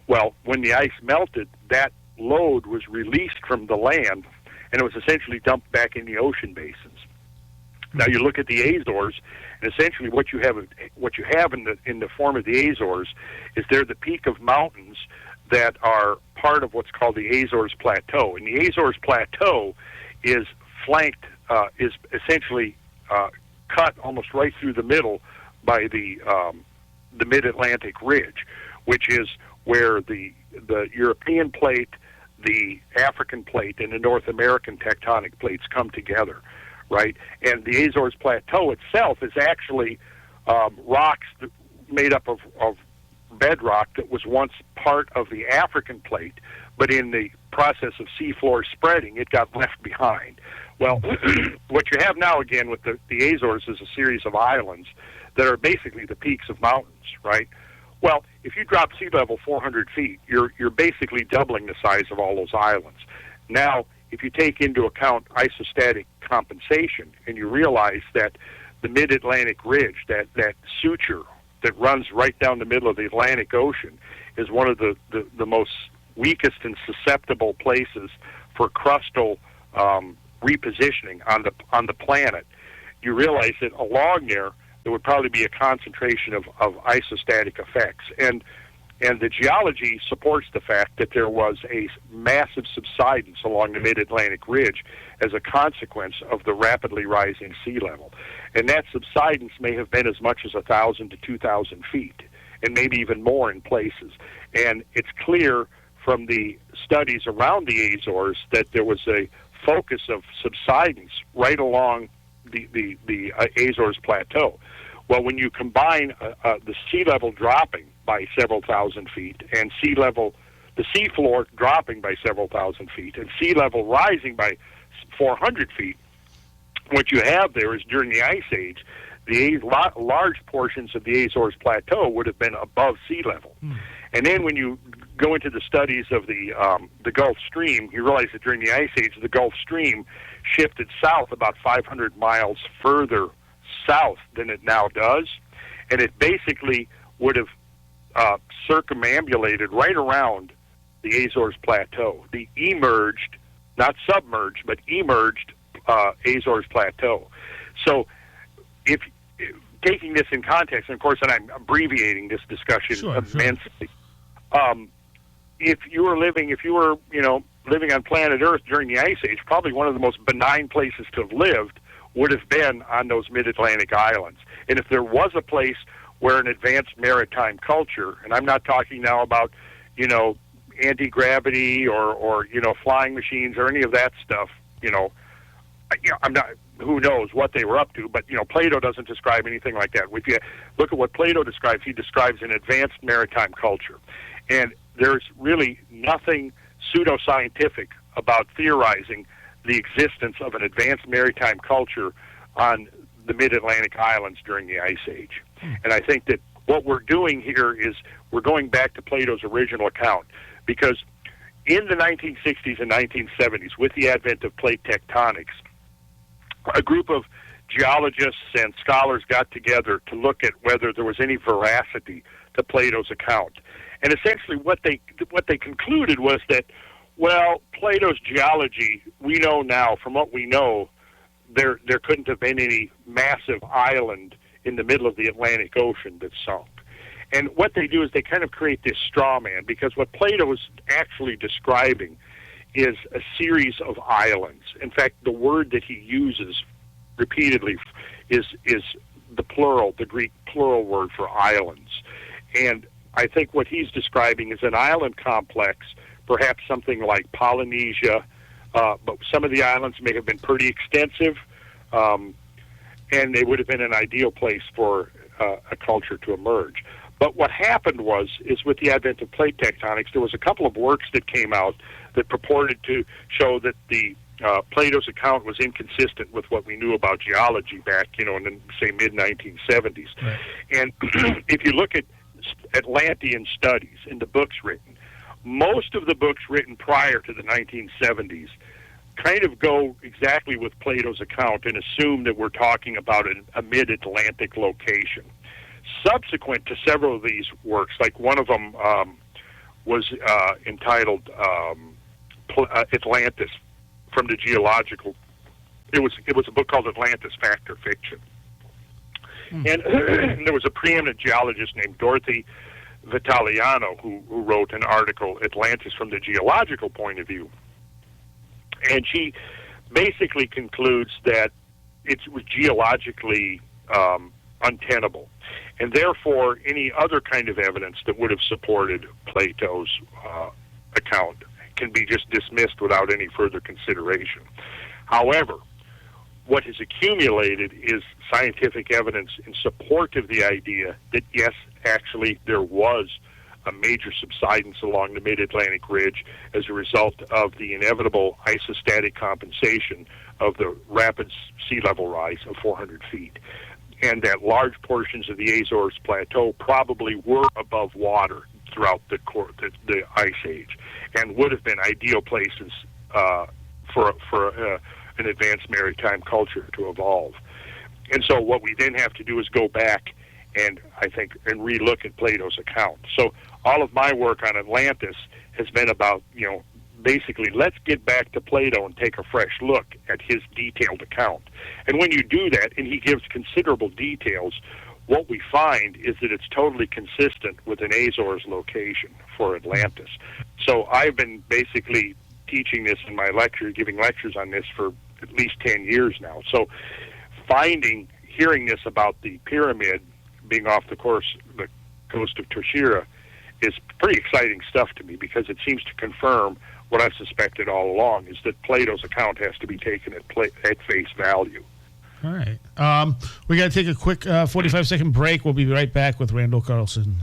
Well, when the ice melted, that load was released from the land, and it was essentially dumped back in the ocean basins. Now you look at the Azores, and essentially what you have in the form of the Azores is they're the peak of mountains that are part of what's called the Azores Plateau. And the Azores Plateau is flanked, is essentially cut almost right through the middle by the Mid-Atlantic Ridge, which is where the the European plate, the African plate, and the North American tectonic plates come together, right? And the Azores Plateau itself is actually rocks made up of bedrock that was once part of the African plate, but in the process of seafloor spreading, it got left behind. Well, what you have now again with the Azores is a series of islands that are basically the peaks of mountains, right? Well, if you drop sea level 400 feet, you're basically doubling the size of all those islands. Now, if you take into account isostatic compensation and you realize that the mid-Atlantic ridge, that suture that runs right down the middle of the Atlantic Ocean, is one of the most weakest and susceptible places for crustal repositioning on the planet, you realize that along there would probably be a concentration of isostatic effects. And the geology supports the fact that there was a massive subsidence along the mid-Atlantic ridge as a consequence of the rapidly rising sea level. And that subsidence may have been as much as 1,000 to 2,000 feet, and maybe even more in places. And it's clear from the studies around the Azores that there was a focus of subsidence right along the Azores Plateau. Well, when you combine the sea level dropping by several thousand feet and the seafloor dropping by several thousand feet and sea level rising by 400 feet, what you have there is during the Ice Age, large portions of the Azores Plateau would have been above sea level. And then when you go into the studies of the Gulf Stream, you realize that during the Ice Age, the Gulf Stream shifted south about 500 miles further south than it now does, and it basically would have circumambulated right around the Azores Plateau, the emerged, not submerged, but emerged Azores Plateau. So if taking this in context, and of course, and I'm abbreviating this discussion immensely, if you were living on planet Earth during the Ice Age, probably one of the most benign places to have lived would have been on those mid-Atlantic islands. And if there was a place where an advanced maritime culture, and I'm not talking now about, anti-gravity or flying machines or any of that stuff, I'm not, who knows what they were up to, but, Plato doesn't describe anything like that. If you look at what Plato describes, he describes an advanced maritime culture. And there's really nothing pseudoscientific about theorizing the existence of an advanced maritime culture on the mid-Atlantic islands during the Ice Age. And I think that what we're doing here is we're going back to Plato's original account, because in the 1960s and 1970s, with the advent of plate tectonics, a group of geologists and scholars got together to look at whether there was any veracity to Plato's account. And essentially what they concluded was that, well, Plato's geology, we know now, from what we know, there couldn't have been any massive island in the middle of the Atlantic Ocean that sunk. And what they do is they kind of create this straw man, because what Plato is actually describing is a series of islands. In fact, the word that he uses repeatedly is the plural, the Greek plural word for islands. And I think what he's describing is an island complex, perhaps something like Polynesia, but some of the islands may have been pretty extensive, and they would have been an ideal place for a culture to emerge. But what happened is with the advent of plate tectonics, there was a couple of works that came out that purported to show that the Plato's account was inconsistent with what we knew about geology back, in the, say, mid-1970s. Right. And if you look at Atlantean studies in the books written, most of the books written prior to the 1970s kind of go exactly with Plato's account and assume that we're talking about a mid-Atlantic location. Subsequent to several of these works, like one of them was entitled Atlantis from the geological. It was a book called Atlantis, Fact or Fiction. And there was a preeminent geologist named Dorothy Vitaliano who wrote an article, Atlantis from the Geological Point of View. And she basically concludes that it was geologically untenable. And therefore, any other kind of evidence that would have supported Plato's account can be just dismissed without any further consideration. However, what has accumulated is scientific evidence in support of the idea that, yes, actually there was a major subsidence along the mid-Atlantic ridge as a result of the inevitable isostatic compensation of the rapid sea level rise of 400 feet, and that large portions of the Azores Plateau probably were above water throughout the Ice Age, and would have been ideal places for an advanced maritime culture to evolve. And so what we then have to do is go back and relook at Plato's account. So all of my work on Atlantis has been about, basically let's get back to Plato and take a fresh look at his detailed account. And when you do that, and he gives considerable details, what we find is that it's totally consistent with an Azores location for Atlantis. So I've been basically teaching this in my lecture, giving lectures on this for at least 10 years now. So hearing this about the pyramid being off the coast of Toshira is pretty exciting stuff to me, because it seems to confirm what I've suspected all along, is that Plato's account has to be taken at face value. All right. We got to take a quick 45-second break. We'll be right back with Randall Carlson.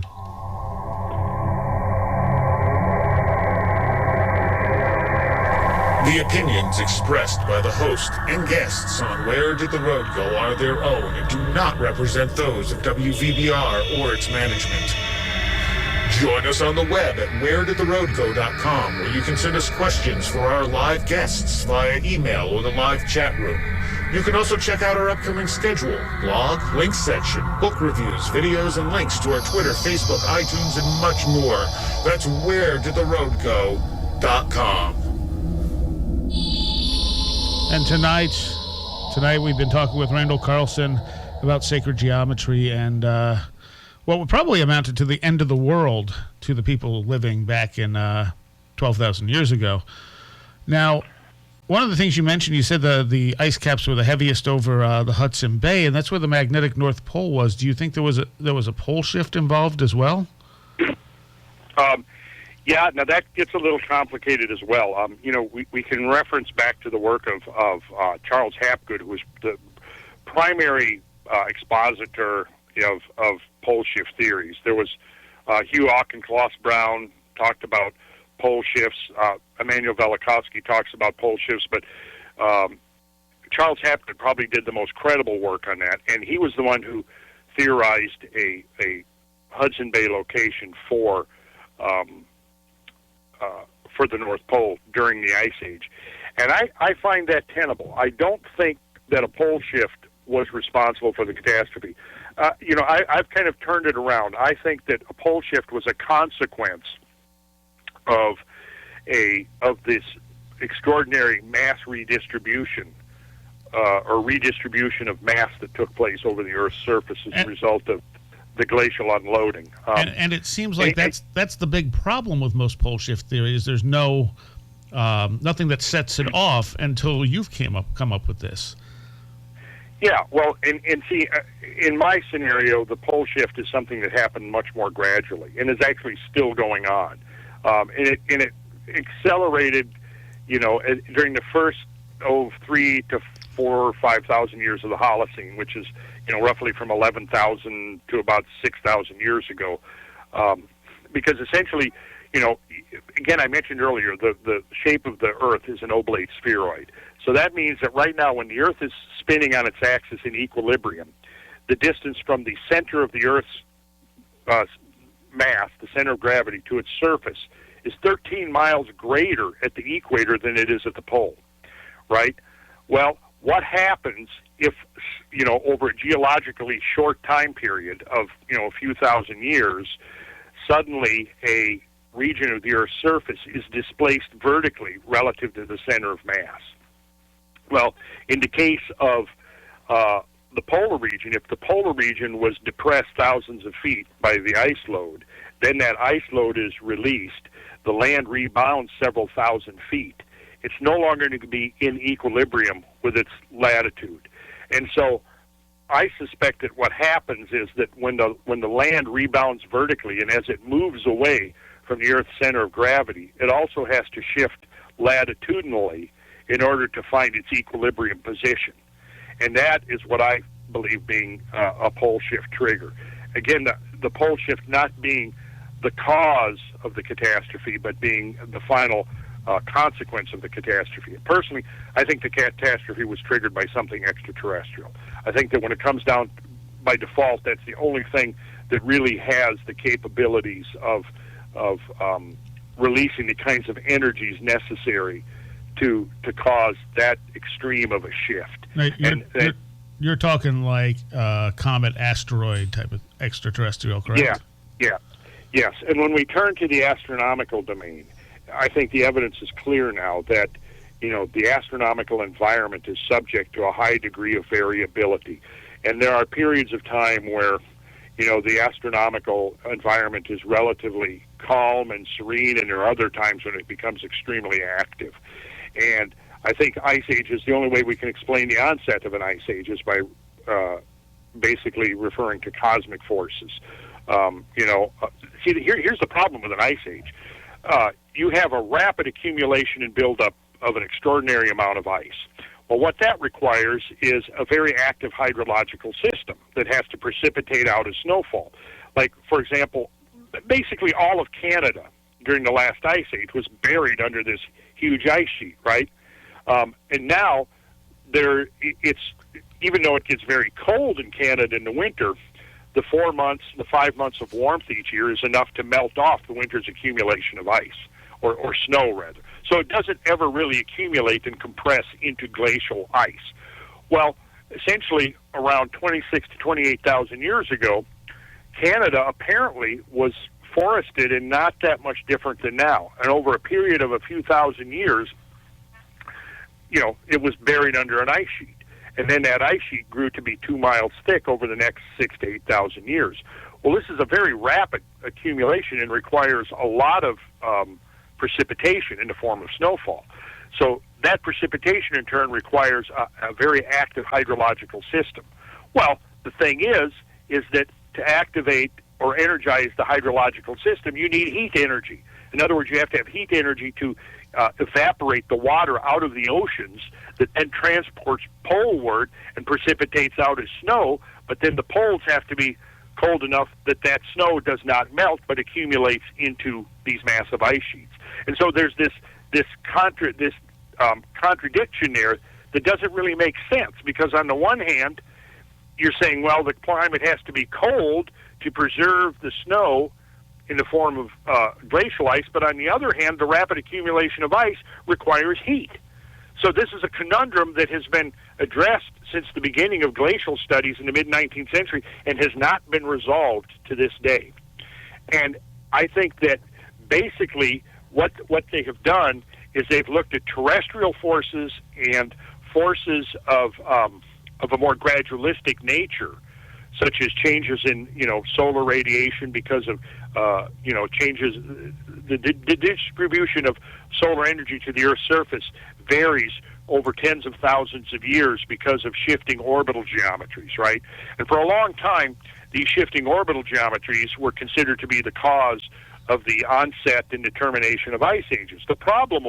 The opinions expressed by the host and guests on Where Did the Road Go are their own and do not represent those of WVBR or its management. Join us on the web at wheredidtheroadgo.com, where you can send us questions for our live guests via email or the live chat room. You can also check out our upcoming schedule, blog, links section, book reviews, videos, and links to our Twitter, Facebook, iTunes, and much more. That's wheredidtheroadgo.com. And tonight we've been talking with Randall Carlson about sacred geometry and what would probably amounted to the end of the world to the people living back in 12,000 years ago. Now, one of the things you mentioned, you said the ice caps were the heaviest over the Hudson Bay, and that's where the magnetic North Pole was. Do you think there was a pole shift involved as well? Yeah, now that gets a little complicated as well. We can reference back to the work of Charles Hapgood, who was the primary expositor of pole shift theories. There was Hugh Auchincloss Brown talked about pole shifts. Emanuel Velikovsky talks about pole shifts, but Charles Hapgood probably did the most credible work on that, and he was the one who theorized a Hudson Bay location for the North Pole during the Ice Age. And I find that tenable. I don't think that a pole shift was responsible for the catastrophe. I've kind of turned it around. I think that a pole shift was a consequence of this extraordinary mass redistribution or redistribution of mass that took place over the Earth's surface as a result of the glacial unloading. And it seems like that's the big problem with most pole shift theories. There's no nothing that sets it off until you've come up with this. Yeah, well, and see, in my scenario, the pole shift is something that happened much more gradually and is actually still going on. And it accelerated, during the first 3 to 4 or 5,000 years of the Holocene, which is roughly from 11,000 to about 6,000 years ago, because essentially, again, I mentioned earlier the shape of the Earth is an oblate spheroid. So that means that right now, when the Earth is spinning on its axis in equilibrium, the distance from the center of the Earth's mass, the center of gravity, to its surface is 13 miles greater at the equator than it is at the pole, right? Well, what happens if, over a geologically short time period of, a few thousand years, suddenly a region of the Earth's surface is displaced vertically relative to the center of mass? Well, in the case of the polar region, if the polar region was depressed thousands of feet by the ice load, then that ice load is released. The land rebounds several thousand feet. It's no longer going to be in equilibrium with its latitude. And so I suspect that what happens is that when the land rebounds vertically, and as it moves away from the Earth's center of gravity, it also has to shift latitudinally in order to find its equilibrium position. And that is what I believe being a pole shift trigger. Again, the pole shift not being the cause of the catastrophe, but being the final consequence of the catastrophe. And personally, I think the catastrophe was triggered by something extraterrestrial. I think that when it comes down by default, that's the only thing that really has the capabilities of releasing the kinds of energies necessary to cause that extreme of a shift. Now, you're talking like comet, asteroid type of extraterrestrial, correct? Yes. And when we turn to the astronomical domain, I think the evidence is clear now that, the astronomical environment is subject to a high degree of variability. And there are periods of time where, the astronomical environment is relatively calm and serene, and there are other times when it becomes extremely active. And I think ice age is the only way we can explain the onset of an ice age is by basically referring to cosmic forces. Here's the problem with an ice age. You have a rapid accumulation and buildup of an extraordinary amount of ice. Well, what that requires is a very active hydrological system that has to precipitate out as snowfall. Like, for example, basically all of Canada during the last ice age was buried under this huge ice sheet, right? And now, even though it gets very cold in Canada in the winter, the 5 months of warmth each year is enough to melt off the winter's accumulation of ice, or snow, rather. So it doesn't ever really accumulate and compress into glacial ice. Well, essentially, around 26 to 28,000 years ago, Canada apparently was forested and not that much different than now. And over a period of a few thousand years, it was buried under an ice sheet. And then that ice sheet grew to be 2 miles thick over the next 6,000 to 8,000 years. Well, this is a very rapid accumulation and requires a lot of precipitation in the form of snowfall. So that precipitation, in turn, requires a very active hydrological system. Well, the thing is that to activate or energize the hydrological system, you need heat energy. In other words, you have to have heat energy to evaporate the water out of the oceans that then transports poleward and precipitates out as snow, but then the poles have to be cold enough that that snow does not melt but accumulates into these massive ice sheets. And so there's this contradiction there that doesn't really make sense, because on the one hand, you're saying, well, the climate has to be cold to preserve the snow in the form of glacial ice, but on the other hand, the rapid accumulation of ice requires heat. So this is a conundrum that has been addressed since the beginning of glacial studies in the mid-19th century and has not been resolved to this day. And I think that basically what they have done is they've looked at terrestrial forces and forces of a more gradualistic nature, such as changes in solar radiation because of changes. The distribution of solar energy to the Earth's surface varies over tens of thousands of years because of shifting orbital geometries, right? And for a long time, these shifting orbital geometries were considered to be the cause of the onset and determination of ice ages. The problem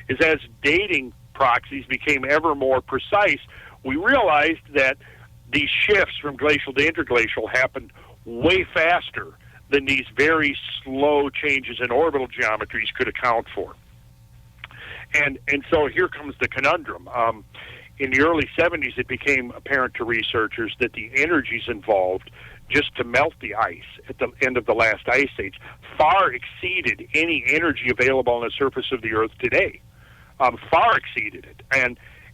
is as dating proxies became ever more precise, we realized that these shifts from glacial to interglacial happened way faster than these very slow changes in orbital geometries could account for. And so here comes the conundrum. In the early 70s, it became apparent to researchers that the energies involved just to melt the ice at the end of the last ice age far exceeded any energy available on the surface of the Earth today. Far exceeded it.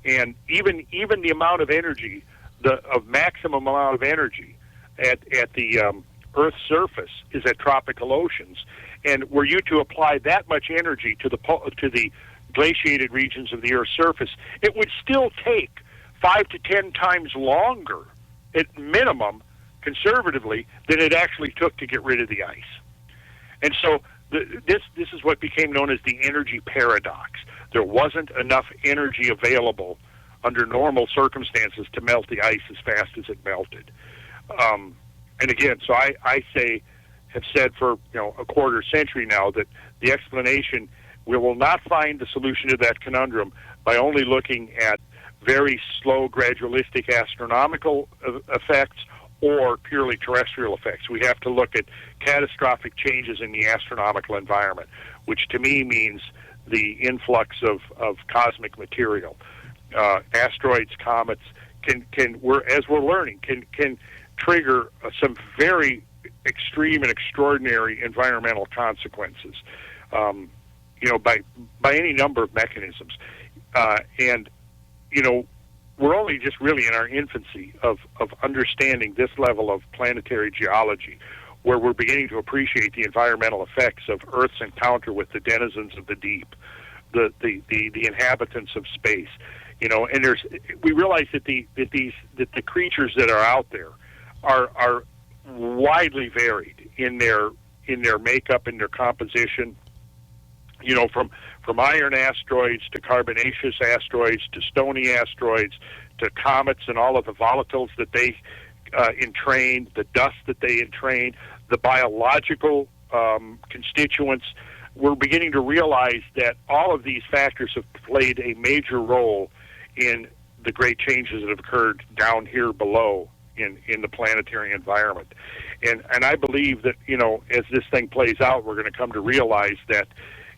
And even the amount of energy, the maximum amount of energy at the Earth's surface is at tropical oceans. And were you to apply that much energy to the glaciated regions of the Earth's surface, it would still take 5 to 10 times longer, at minimum, conservatively, than it actually took to get rid of the ice. And so this is what became known as the energy paradox. There wasn't enough energy available under normal circumstances to melt the ice as fast as it melted. And again, so I have said for a quarter century now that the explanation, we will not find the solution to that conundrum by only looking at very slow, gradualistic astronomical effects or purely terrestrial effects. We have to look at catastrophic changes in the astronomical environment, which to me means the influx of cosmic material. Asteroids, comets can trigger some very extreme and extraordinary environmental consequences, by any number of mechanisms. And we're only just really in our infancy of understanding this level of planetary geology, where we're beginning to appreciate the environmental effects of Earth's encounter with the denizens of the deep, the inhabitants of space. And we realize that the creatures that are out there are widely varied in their makeup and their composition. From iron asteroids to carbonaceous asteroids to stony asteroids to comets and all of the volatiles that they entrain, the dust that they entrain, the biological constituents. We're beginning to realize that all of these factors have played a major role in the great changes that have occurred down here below in the planetary environment. And I believe that, as this thing plays out, we're going to come to realize that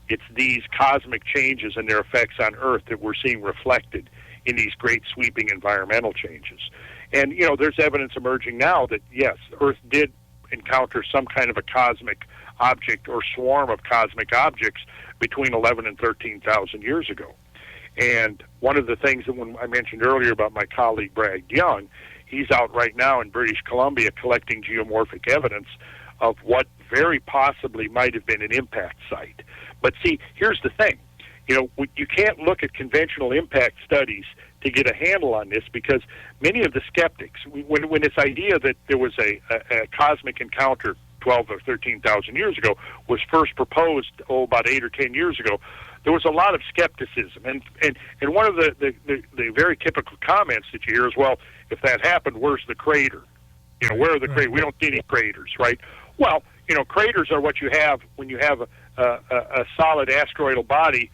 it's these cosmic changes and their effects on Earth that we're seeing reflected in these great sweeping environmental changes. And, there's evidence emerging now that, yes, Earth did encounter some kind of a cosmic object or swarm of cosmic objects between 11 and 13,000 years ago. And one of the things that when I mentioned earlier about my colleague Brad Young, he's out right now in British Columbia collecting geomorphic evidence of what very possibly might have been an impact site. But see, here's the thing. You can't look at conventional impact studies to get a handle on this, because many of the skeptics, when this idea that there was a cosmic encounter 12 or 13,000 years ago was first proposed, about 8 or 10 years ago, there was a lot of skepticism. And one of the very typical comments that you hear is, well, if that happened, where's the crater? Where are the craters? We don't see any craters, right? Well, craters are what you have when you have a solid asteroidal body,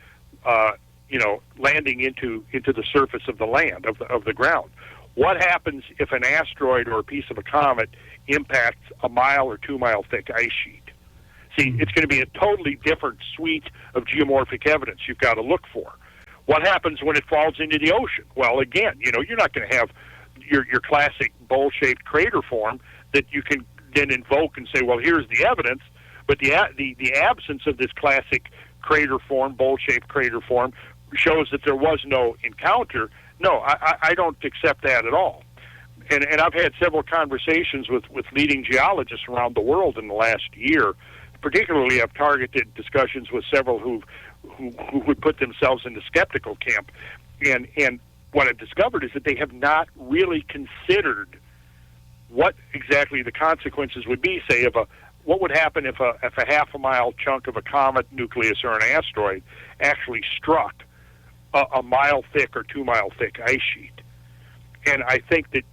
landing into the surface of the land, of the ground. What happens if an asteroid or a piece of a comet impacts a 1 or 2 mile thick ice sheet? See, it's going to be a totally different suite of geomorphic evidence you've got to look for. What happens when it falls into the ocean? Well, again, you're not going to have your classic bowl-shaped crater form that you can then invoke and say, well, here's the evidence. But the absence of this classic crater form, bowl-shaped crater form, shows that there was no encounter. No, I don't accept that at all. And I've had several conversations with leading geologists around the world in the last year. Particularly, I've targeted discussions with several who would put themselves in the skeptical camp. And what I've discovered is that they have not really considered what exactly the consequences would be, say, what would happen if a half a mile chunk of a comet nucleus or an asteroid actually struck a mile thick or 2 mile thick ice sheet. And I think that,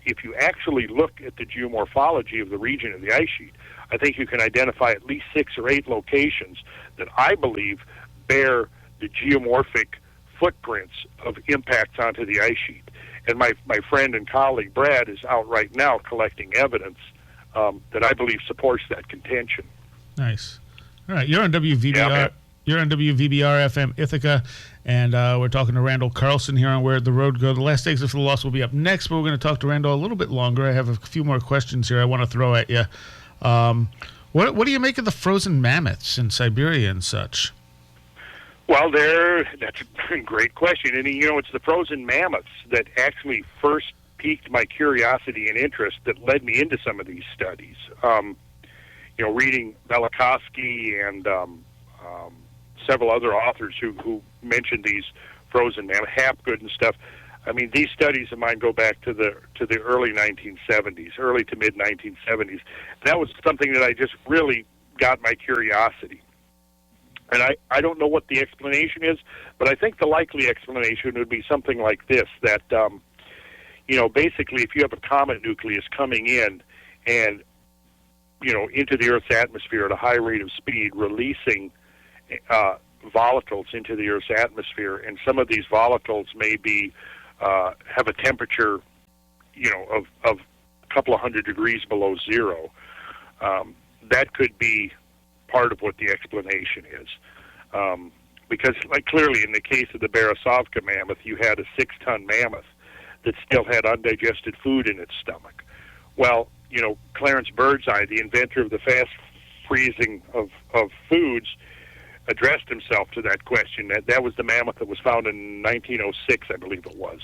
if you actually look at the geomorphology of the region of the ice sheet, I think you can identify at least 6 or 8 locations that I believe bear the geomorphic footprints of impacts onto the ice sheet. And my friend and colleague Brad is out right now collecting evidence that I believe supports that contention. Nice. All right, you're on WVBR. Yeah, you're on WVBR FM Ithaca, and we're talking to Randall Carlson here on Where Did the Road Go. The Last Exit for the Lost will be up next, but we're going to talk to Randall a little bit longer. I have a few more questions here I want to throw at you. What do you make of the frozen mammoths in Siberia and such? Well, that's a great question. And, it's the frozen mammoths that actually first piqued my curiosity and interest that led me into some of these studies. Reading Velikovsky and several other authors who mentioned these frozen mammoths, Hapgood and stuff. I mean, these studies of mine go back to the early 1970s, early to mid 1970s. That was something that I just really got my curiosity. And I don't know what the explanation is, but I think the likely explanation would be something like this, that, basically if you have a comet nucleus coming in and, into the Earth's atmosphere at a high rate of speed, releasing volatiles into the Earth's atmosphere, and some of these volatiles may be have a temperature, of a couple of hundred degrees below zero. That could be part of what the explanation is. Because, clearly in the case of the Beresovka mammoth, you had a 6-ton mammoth that still had undigested food in its stomach. Well, Clarence Birdseye, the inventor of the fast freezing of foods, addressed himself to that question. That was the mammoth that was found in 1906, I believe it was.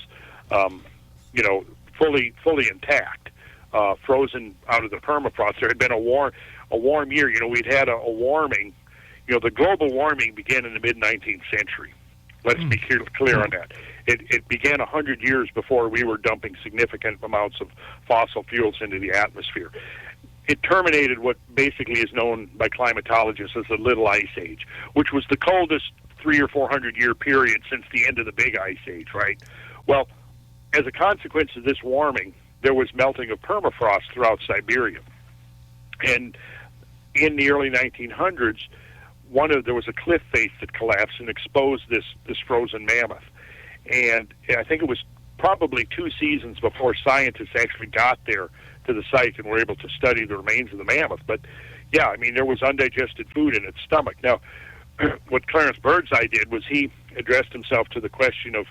Fully intact, frozen out of the permafrost. There had been a warm year. We'd had a warming. The global warming began in the mid-19th century. Let's be clear on that. It began 100 years before we were dumping significant amounts of fossil fuels into the atmosphere. It terminated what basically is known by climatologists as the Little Ice Age, which was the coldest 300 or 400 year period since the end of the Big Ice Age, right? Well, as a consequence of this warming, there was melting of permafrost throughout Siberia. And in the early 1900s, there was a cliff face that collapsed and exposed this frozen mammoth. And I think it was probably 2 seasons before scientists actually got there to the site and were able to study the remains of the mammoth. But yeah, there was undigested food in its stomach. Now, what Clarence Birdseye did was he addressed himself to the question of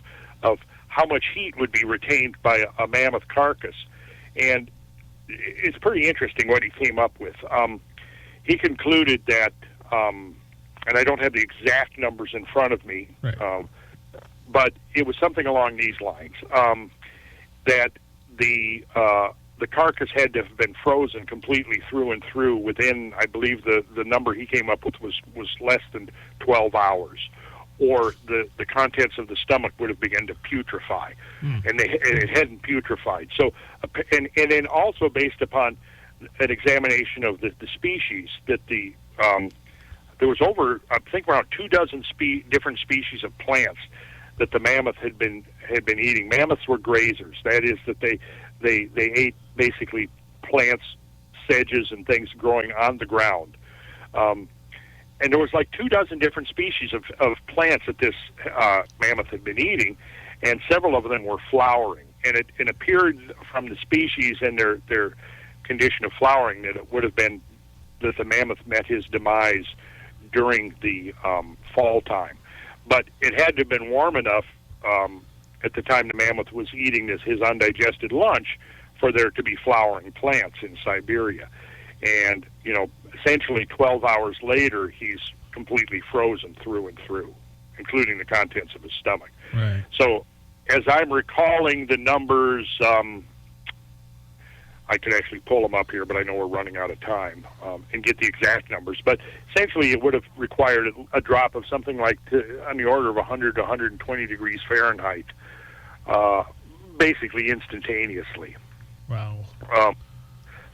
how much heat would be retained by a mammoth carcass. And it's pretty interesting what he came up with. He concluded that, and I don't have the exact numbers in front of me, right. But it was something along these lines, that the carcass had to have been frozen completely through and through within, I believe the number he came up with was less than 12 hours, or the contents of the stomach would have begun to putrefy, and it hadn't putrefied. So, and then also based upon an examination of the species, that there was over, I think, around 24 different species of plants that the mammoth had been eating. Mammoths were grazers. That is, that they ate basically plants, sedges, and things growing on the ground. And there was 24 different species of plants that this mammoth had been eating, and several of them were flowering. And it appeared from the species and their condition of flowering that it would have been that the mammoth met his demise during the fall time. But it had to have been warm enough at the time the mammoth was eating his undigested lunch for there to be flowering plants in Siberia. And, essentially 12 hours later, he's completely frozen through and through, including the contents of his stomach. Right. So as I'm recalling the numbers, I could actually pull them up here, but I know we're running out of time, and get the exact numbers. But essentially it would have required a drop of something like on the order of 100 to 120 degrees Fahrenheit, basically instantaneously. Wow.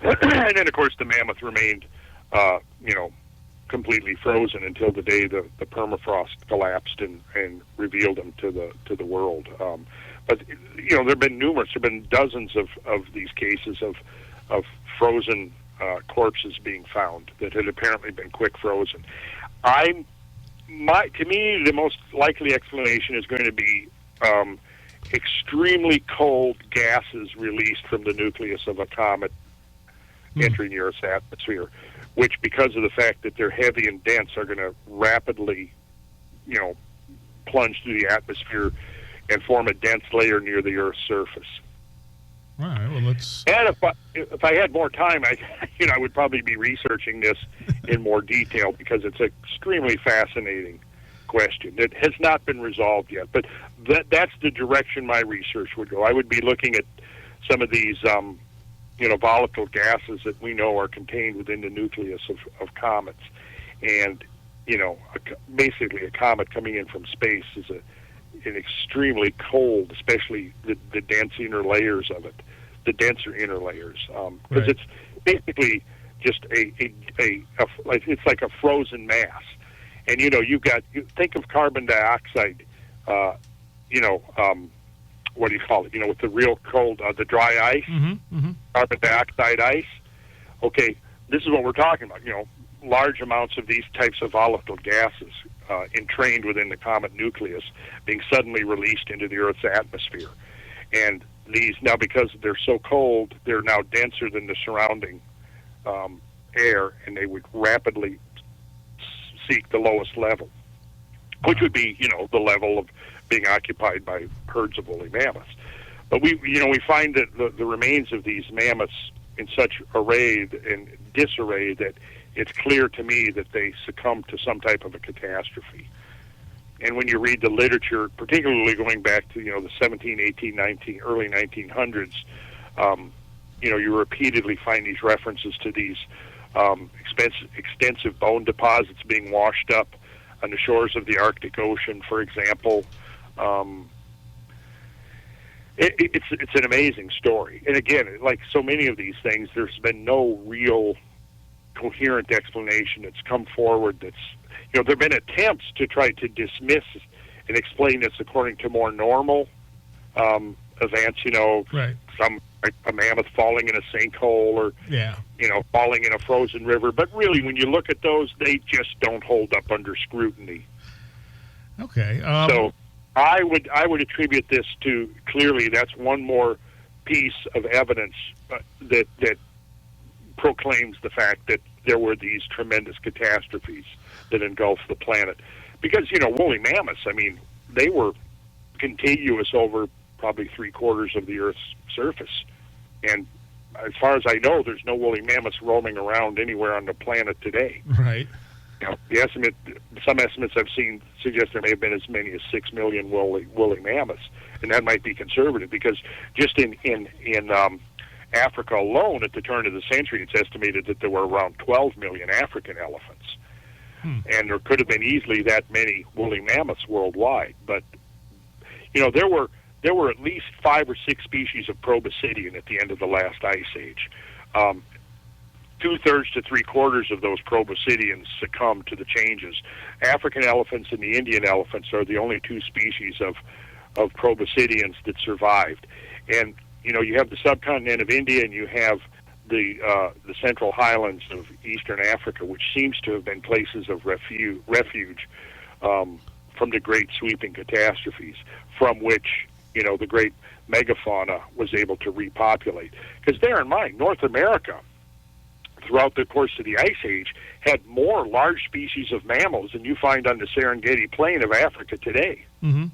And then, of course, the mammoth remained, completely frozen until the day the permafrost collapsed and revealed him to the world. But there have been numerous. There have been dozens of these cases of frozen corpses being found that had apparently been quick frozen. To me, the most likely explanation is going to be extremely cold gases released from the nucleus of a comet entering the Earth's atmosphere, which, because of the fact that they're heavy and dense, are going to rapidly, plunge through the atmosphere and form a dense layer near the Earth's surface. All right. Well, let's. And if I had more time, I would probably be researching this in more detail, because it's an extremely fascinating question that has not been resolved yet. But that's the direction my research would go. I would be looking at some of these, volatile gases that we know are contained within the nucleus of comets, and basically a comet coming in from space is an extremely cold, especially the dense inner layers of it, the denser inner layers, because it's basically just it's like a frozen mass, And, you think of carbon dioxide, what do you call it? With the real cold, the dry ice, carbon dioxide ice. Okay, this is what we're talking about, large amounts of these types of volatile gases entrained within the comet nucleus being suddenly released into the Earth's atmosphere. And these, now because they're so cold, they're now denser than the surrounding air, and they would rapidly seek the lowest level, which would be, the level of being occupied by herds of woolly mammoths. But we find that the remains of these mammoths in such array and disarray that it's clear to me that they succumbed to some type of a catastrophe. And when you read the literature, particularly going back to, the 17, 18, 19, early 1900s, you repeatedly find these references to these extensive bone deposits being washed up on the shores of the Arctic Ocean, for example. It's an amazing story. And again, like so many of these things, there's been no real coherent explanation that's come forward. That's, there have been attempts to try to dismiss and explain this according to more normal events, right. A mammoth falling in a sinkhole or, falling in a frozen river. But really, when you look at those, they just don't hold up under scrutiny. Okay. So I would attribute this to, clearly, that's one more piece of evidence that proclaims the fact that there were these tremendous catastrophes that engulfed the planet. Because, woolly mammoths, they were contiguous over probably 3/4 of the Earth's surface. And as far as I know, there's no woolly mammoths roaming around anywhere on the planet today. Right. Some estimates I've seen suggest there may have been as many as 6 million woolly mammoths, and that might be conservative because just in Africa alone, at the turn of the century, it's estimated that there were around 12 million African elephants, and there could have been easily that many woolly mammoths worldwide. But there were at least 5 or 6 species of proboscidean at the end of the last ice age. 2/3 to 3/4 of those proboscideans succumbed to the changes. African elephants and the Indian elephants are the only 2 species of proboscideans that survived. And you have the subcontinent of India, and you have the central highlands of eastern Africa, which seems to have been places of refuge from the great sweeping catastrophes, from which the great megafauna was able to repopulate. Because bear in mind, North America, throughout the course of the Ice Age, had more large species of mammals than you find on the Serengeti Plain of Africa today. Mm-hmm.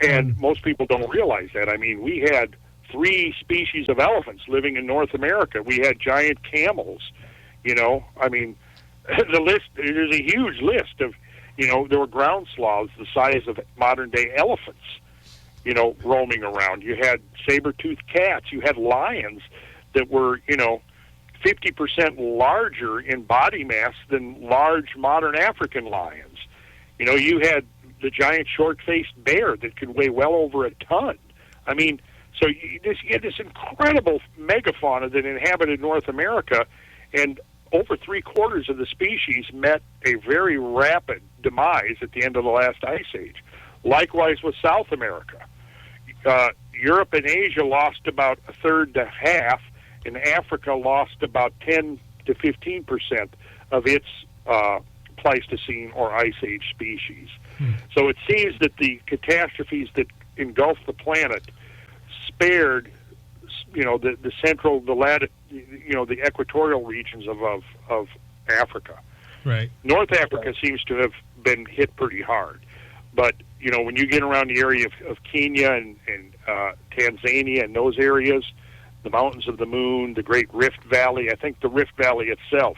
And most people don't realize that. We had 3 species of elephants living in North America. We had giant camels. The list, there's a huge list of, there were ground sloths the size of modern-day elephants, roaming around. You had saber-toothed cats. You had lions that were, 50% larger in body mass than large modern African lions. You had the giant short-faced bear that could weigh well over a ton. So you had this incredible megafauna that inhabited North America, and over 3/4 of the species met a very rapid demise at the end of the last ice age. Likewise with South America. Europe and Asia lost about 1/3 to half, and Africa lost about 10 to 15% of its Pleistocene or Ice Age species. So it seems that the catastrophes that engulfed the planet spared, the central, the equatorial regions of Africa. Right. North Africa seems to have been hit pretty hard. But, when you get around the area of Kenya and Tanzania and those areas, the Mountains of the Moon, the Great Rift Valley, I think the Rift Valley itself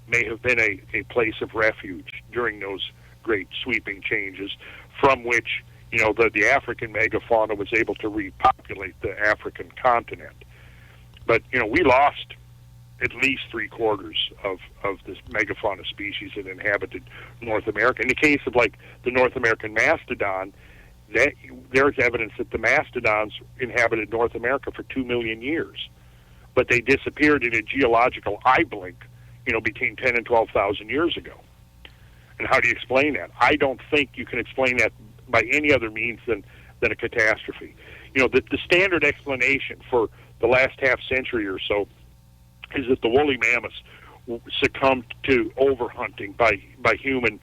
may have been a place of refuge during those great sweeping changes, from which, the African megafauna was able to repopulate the African continent. But, we lost at least 3/4 of this megafauna species that inhabited North America. In the case of, the North American mastodon, there's evidence that the mastodons inhabited North America for 2 million years. But they disappeared in a geological eye blink, between 10 and 12,000 years ago. And how do you explain that? I don't think you can explain that by any other means than a catastrophe. The standard explanation for the last half century or so is that the woolly mammoths succumbed to overhunting by human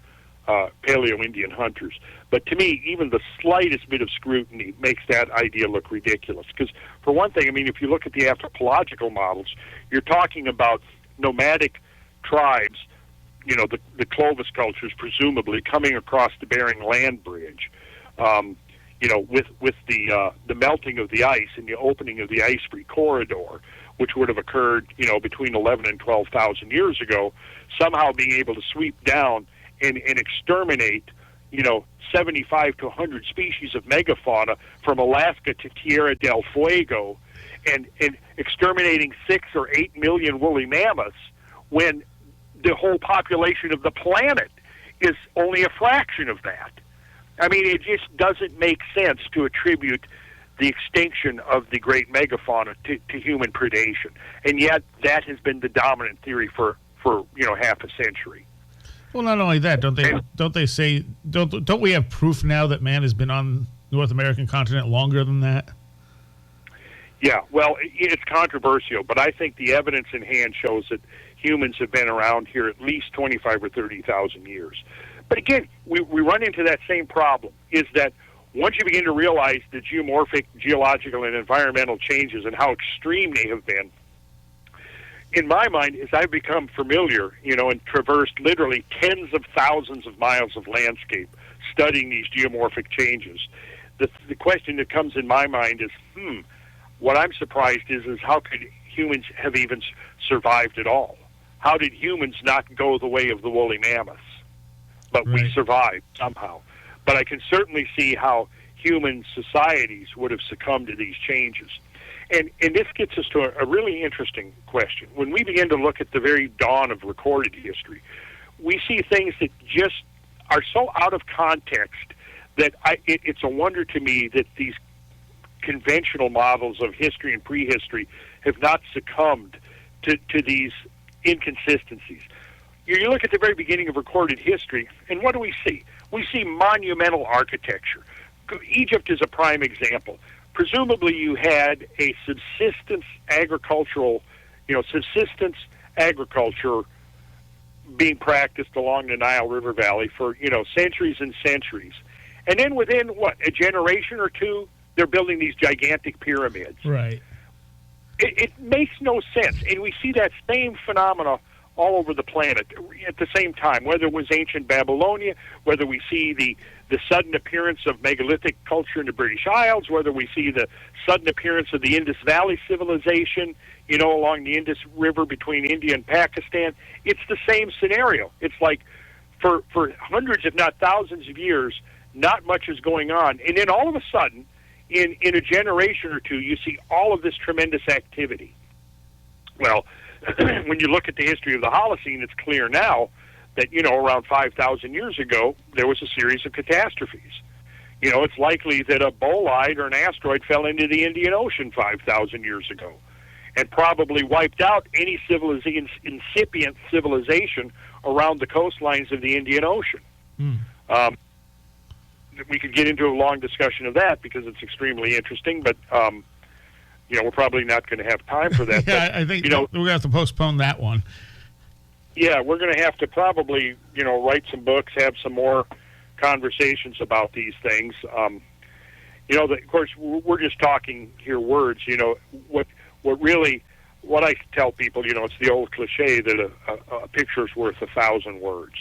Paleo-Indian hunters. But to me, even the slightest bit of scrutiny makes that idea look ridiculous. Because, for one thing, if you look at the anthropological models, you're talking about nomadic tribes, the Clovis cultures, presumably, coming across the Bering Land Bridge, with the melting of the ice and the opening of the ice-free corridor, which would have occurred, between 11 and 12,000 years ago, somehow being able to sweep down and exterminate, 75 to 100 species of megafauna from Alaska to Tierra del Fuego, and exterminating 6 or 8 million woolly mammoths when the whole population of the planet is only a fraction of that. It just doesn't make sense to attribute the extinction of the great megafauna to human predation, and yet that has been the dominant theory for half a century. Well, not only that, don't we have proof now that man has been on North American continent longer than that? Yeah, well, it's controversial, but I think the evidence in hand shows that humans have been around here at least 25 or 30,000 years. But again, we run into that same problem, is that once you begin to realize the geomorphic, geological, and environmental changes and how extreme they have been, in my mind, as I've become familiar, and traversed literally tens of thousands of miles of landscape studying these geomorphic changes, the question that comes in my mind is, what I'm surprised is how could humans have even survived at all? How did humans not go the way of the woolly mammoths? But we survived somehow. But I can certainly see how human societies would have succumbed to these changes. And this gets us to a really interesting question. When we begin to look at the very dawn of recorded history, we see things that just are so out of context that it's a wonder to me that these conventional models of history and prehistory have not succumbed to these inconsistencies. You look at the very beginning of recorded history, and what do we see? We see monumental architecture. Egypt is a prime example. Presumably you had a subsistence agriculture being practiced along the Nile River Valley for, centuries and centuries. And then within, a generation or two, they're building these gigantic pyramids. Right. It makes no sense. And we see that same phenomena all over the planet at the same time, whether it was ancient Babylonia, whether we see the sudden appearance of megalithic culture in the British Isles, whether we see the sudden appearance of the Indus Valley civilization, along the Indus River between India and Pakistan. It's the same scenario. It's like for hundreds, if not thousands of years, not much is going on. And then all of a sudden, in a generation or two, you see all of this tremendous activity. Well, when you look at the history of the Holocene, it's clear now that, around 5,000 years ago, there was a series of catastrophes. It's likely that a bolide or an asteroid fell into the Indian Ocean 5,000 years ago and probably wiped out any incipient civilization around the coastlines of the Indian Ocean. We could get into a long discussion of that because it's extremely interesting, but we're probably not going to have time for that. Yeah, but, I think we're going to have to postpone that one. Yeah, we're going to have to probably, write some books, have some more conversations about these things. Of course, we're just talking here words. What I tell people, it's the old cliche that a picture's worth 1,000 words,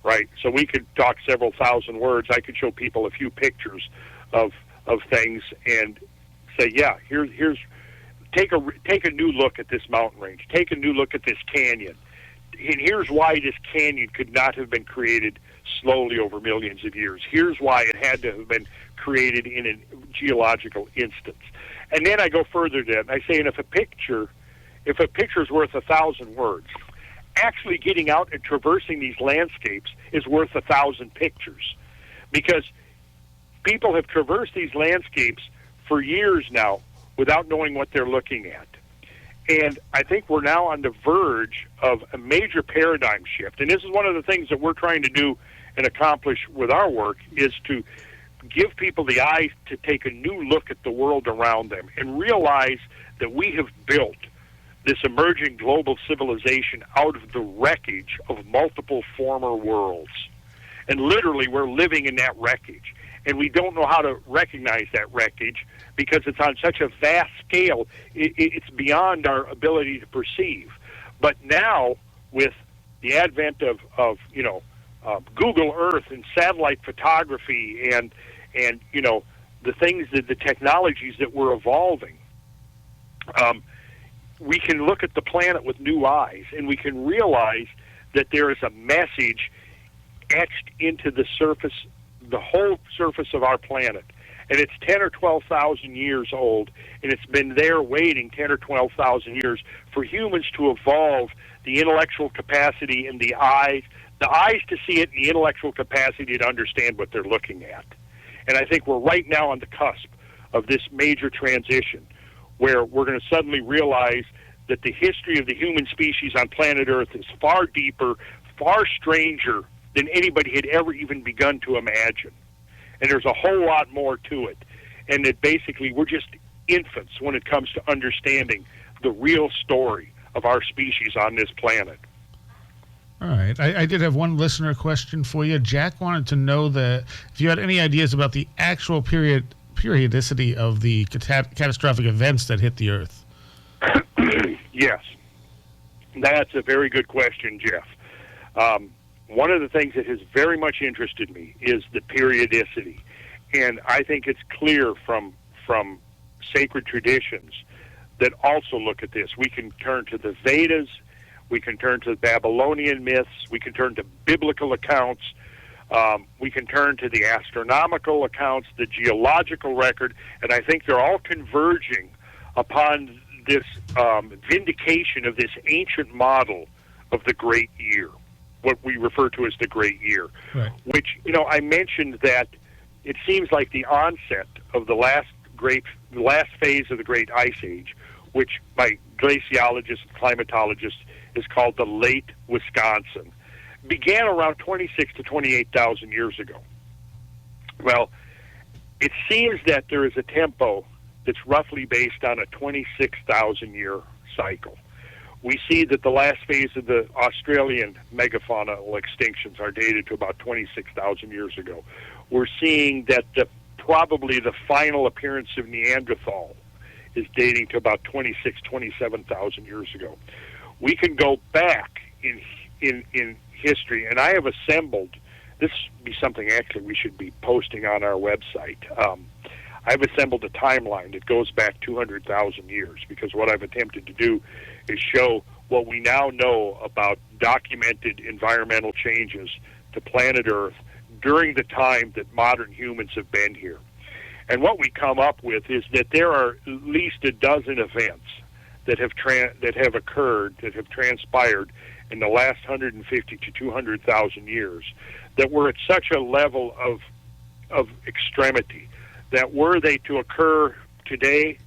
right? So we could talk several thousand words. I could show people a few pictures of things and say, yeah, here's take a new look at this mountain range. Take a new look at this canyon. And here's why this canyon could not have been created slowly over millions of years. Here's why it had to have been created in a geological instance. And then I go further than I say, and if a picture is worth 1,000 words, actually getting out and traversing these landscapes is worth 1,000 pictures, because people have traversed these landscapes for years now without knowing what they're looking at. And I think we're now on the verge of a major paradigm shift. And this is one of the things that we're trying to do and accomplish with our work, is to give people the eyes to take a new look at the world around them and realize that we have built this emerging global civilization out of the wreckage of multiple former worlds. And literally, we're living in that wreckage. And we don't know how to recognize that wreckage because it's on such a vast scale, it's beyond our ability to perceive. But now, with the advent of Google Earth and satellite photography and the things, the technologies that we're evolving, we can look at the planet with new eyes, and we can realize that there is a message etched into the surface, the whole surface of our planet. And it's 10 or 12,000 years old, and it's been there waiting 10 or 12,000 years for humans to evolve the intellectual capacity and the eyes to see it, and the intellectual capacity to understand what they're looking at. And I think we're right now on the cusp of this major transition, where we're going to suddenly realize that the history of the human species on planet Earth is far deeper, far stranger than anybody had ever even begun to imagine. And there's a whole lot more to it. And that basically we're just infants when it comes to understanding the real story of our species on this planet. All right. I did have one listener question for you. Jack wanted to know that if you had any ideas about the actual periodicity of the catastrophic events that hit the Earth. Yes. That's a very good question, Jeff. One of the things that has very much interested me is the periodicity. And I think it's clear from sacred traditions that also look at this. We can turn to the Vedas, we can turn to the Babylonian myths, we can turn to biblical accounts, we can turn to the astronomical accounts, the geological record, and I think they're all converging upon this vindication of this ancient model of the Great Year, what we refer to as the Great Year, right. Which, I mentioned that it seems like the onset of the last phase of the Great Ice Age, which by glaciologists and climatologists is called the Late Wisconsin, began around 26 to 28,000 years ago. Well, it seems that there is a tempo that's roughly based on a 26,000-year cycle. We see that the last phase of the Australian megafaunal extinctions are dated to about 26,000 years ago. We're seeing that probably the final appearance of Neanderthal is dating to about 27,000 years ago. We can go back in history, and I have assembled, this would be something actually we should be posting on our website. I've assembled a timeline that goes back 200,000 years, because what I've attempted to do is show what we now know about documented environmental changes to planet Earth during the time that modern humans have been here. And what we come up with is that there are at least a dozen events that have occurred, that have transpired in the last 150 to 200,000 years, that were at such a level of extremity that were they to occur today,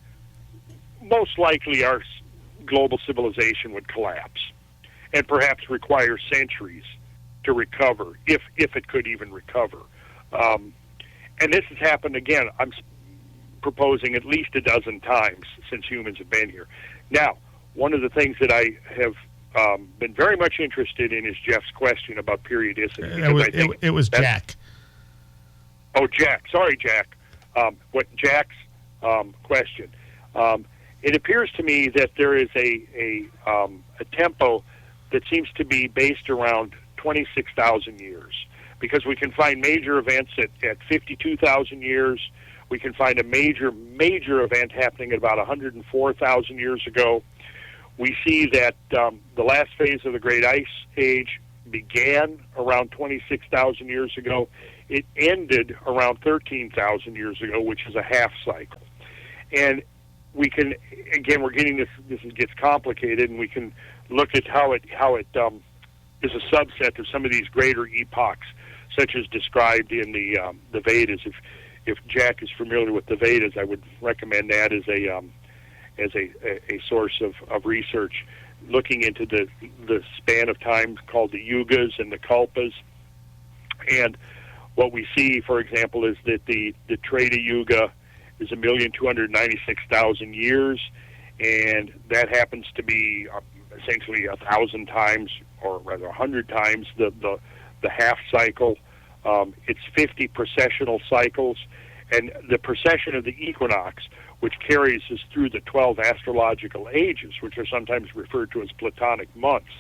most likely our global civilization would collapse and perhaps require centuries to recover, if it could even recover. And this has happened again, I'm proposing at least a dozen times since humans have been here. Now, one of the things that I have been very much interested in is Jeff's question about periodicity. It was Jack. Oh, Jack. Sorry, Jack. Jack's question. It appears to me that there is a tempo that seems to be based around 26,000 years, because we can find major events at 52,000 years. We can find a major event happening at about 104,000 years ago. We see that the last phase of the Great Ice Age began around 26,000 years ago. It ended around 13,000 years ago, which is a half cycle. And we can, again, we're getting this gets complicated, and we can look at how it is a subset of some of these greater epochs, such as described in the Vedas. If Jack is familiar with the Vedas, I would recommend that as as a source of research, looking into the span of time called the yugas and the kalpas. And what we see, for example, is that the Treta Yuga is 1,296,000 years, and that happens to be essentially 1,000 times, or rather 100 times, the half cycle. It's 50 precessional cycles, and the precession of the equinox, which carries us through the 12 astrological ages, which are sometimes referred to as Platonic months,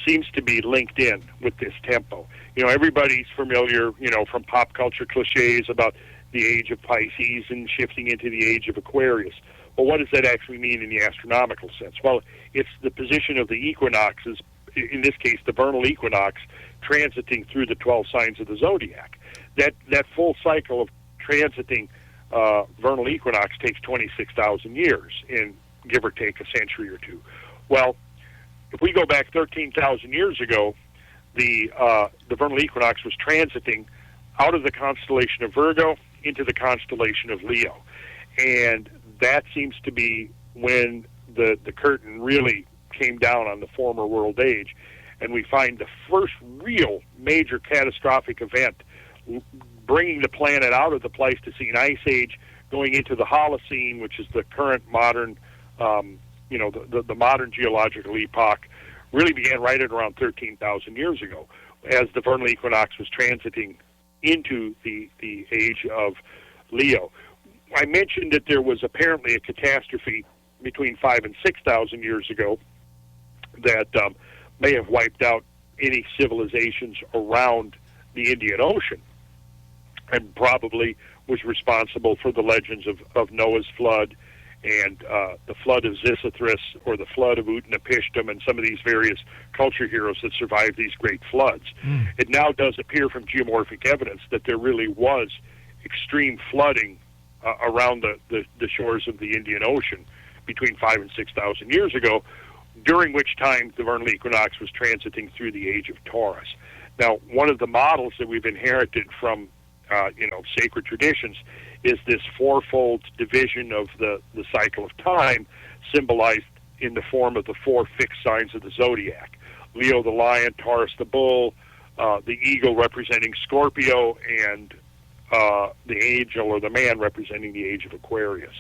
seems to be linked in with this tempo. Everybody's familiar, from pop culture cliches about the age of Pisces and shifting into the age of Aquarius. Well, what does that actually mean in the astronomical sense? Well, it's the position of the equinoxes, in this case the vernal equinox, transiting through the 12 signs of the zodiac. That full cycle of transiting vernal equinox takes 26,000 years, in give or take a century or two. Well, if we go back 13,000 years ago, the vernal equinox was transiting out of the constellation of Virgo into the constellation of Leo, and that seems to be when the curtain really came down on the former world age, and we find the first real major catastrophic event, bringing the planet out of the Pleistocene Ice Age, going into the Holocene, which is the current modern, the modern geological epoch, really began right at around 13,000 years ago, as the vernal equinox was transiting into the age of Leo. I mentioned that there was apparently a catastrophe between 5,000 and 6,000 years ago that may have wiped out any civilizations around the Indian Ocean, and probably was responsible for the legends of Noah's flood and the flood of Xisthros, or the flood of Utnapishtim, and some of these various culture heroes that survived these great floods. It now does appear from geomorphic evidence that there really was extreme flooding around the shores of the Indian Ocean between 5,000 and 6,000 years ago, during which time the vernal equinox was transiting through the age of Taurus. Now, one of the models that we've inherited from sacred traditions is this fourfold division of the cycle of time, symbolized in the form of the four fixed signs of the zodiac: Leo the lion, Taurus the bull, the eagle representing Scorpio, and the angel or the man representing the age of Aquarius.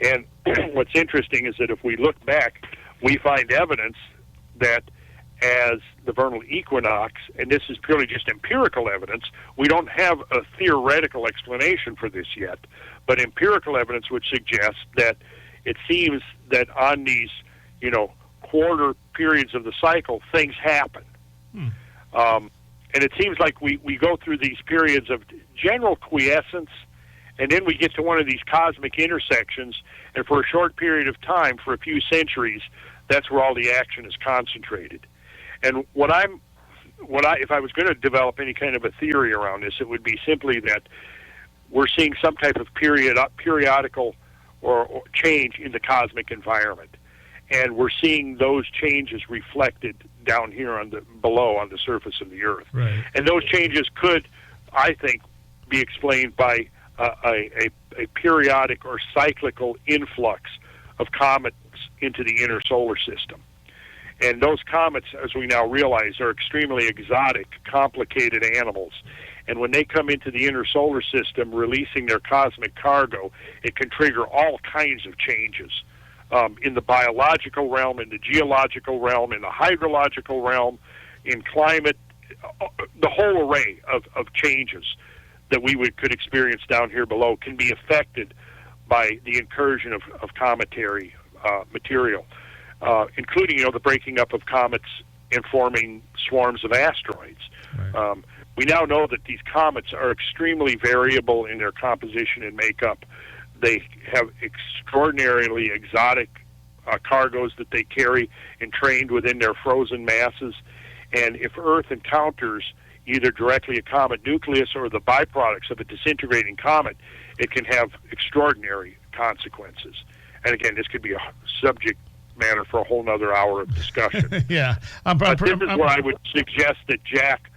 And what's interesting is that if we look back, we find evidence that as the vernal equinox, and this is purely just empirical evidence, we don't have a theoretical explanation for this yet, but empirical evidence would suggest that it seems that on these, quarter periods of the cycle, things happen. And it seems like we go through these periods of general quiescence, and then we get to one of these cosmic intersections, and for a short period of time, for a few centuries, that's where all the action is concentrated. And if I was going to develop any kind of a theory around this, it would be simply that we're seeing some type of periodical or change in the cosmic environment, and we're seeing those changes reflected down here below on the surface of the Earth. Right. And those changes could, I think, be explained by a periodic or cyclical influx of comets into the inner solar system. And those comets, as we now realize, are extremely exotic, complicated animals. And when they come into the inner solar system, releasing their cosmic cargo, it can trigger all kinds of changes in the biological realm, in the geological realm, in the hydrological realm, in climate, the whole array of changes that we could experience down here below can be affected by the incursion of cometary material. Including, the breaking up of comets and forming swarms of asteroids. Right. We now know that these comets are extremely variable in their composition and makeup. They have extraordinarily exotic cargoes that they carry entrained within their frozen masses. And if Earth encounters either directly a comet nucleus or the byproducts of a disintegrating comet, it can have extraordinary consequences. And again, this could be a subject matter for a whole nother hour of discussion. Yeah. But this is where I would suggest that Jack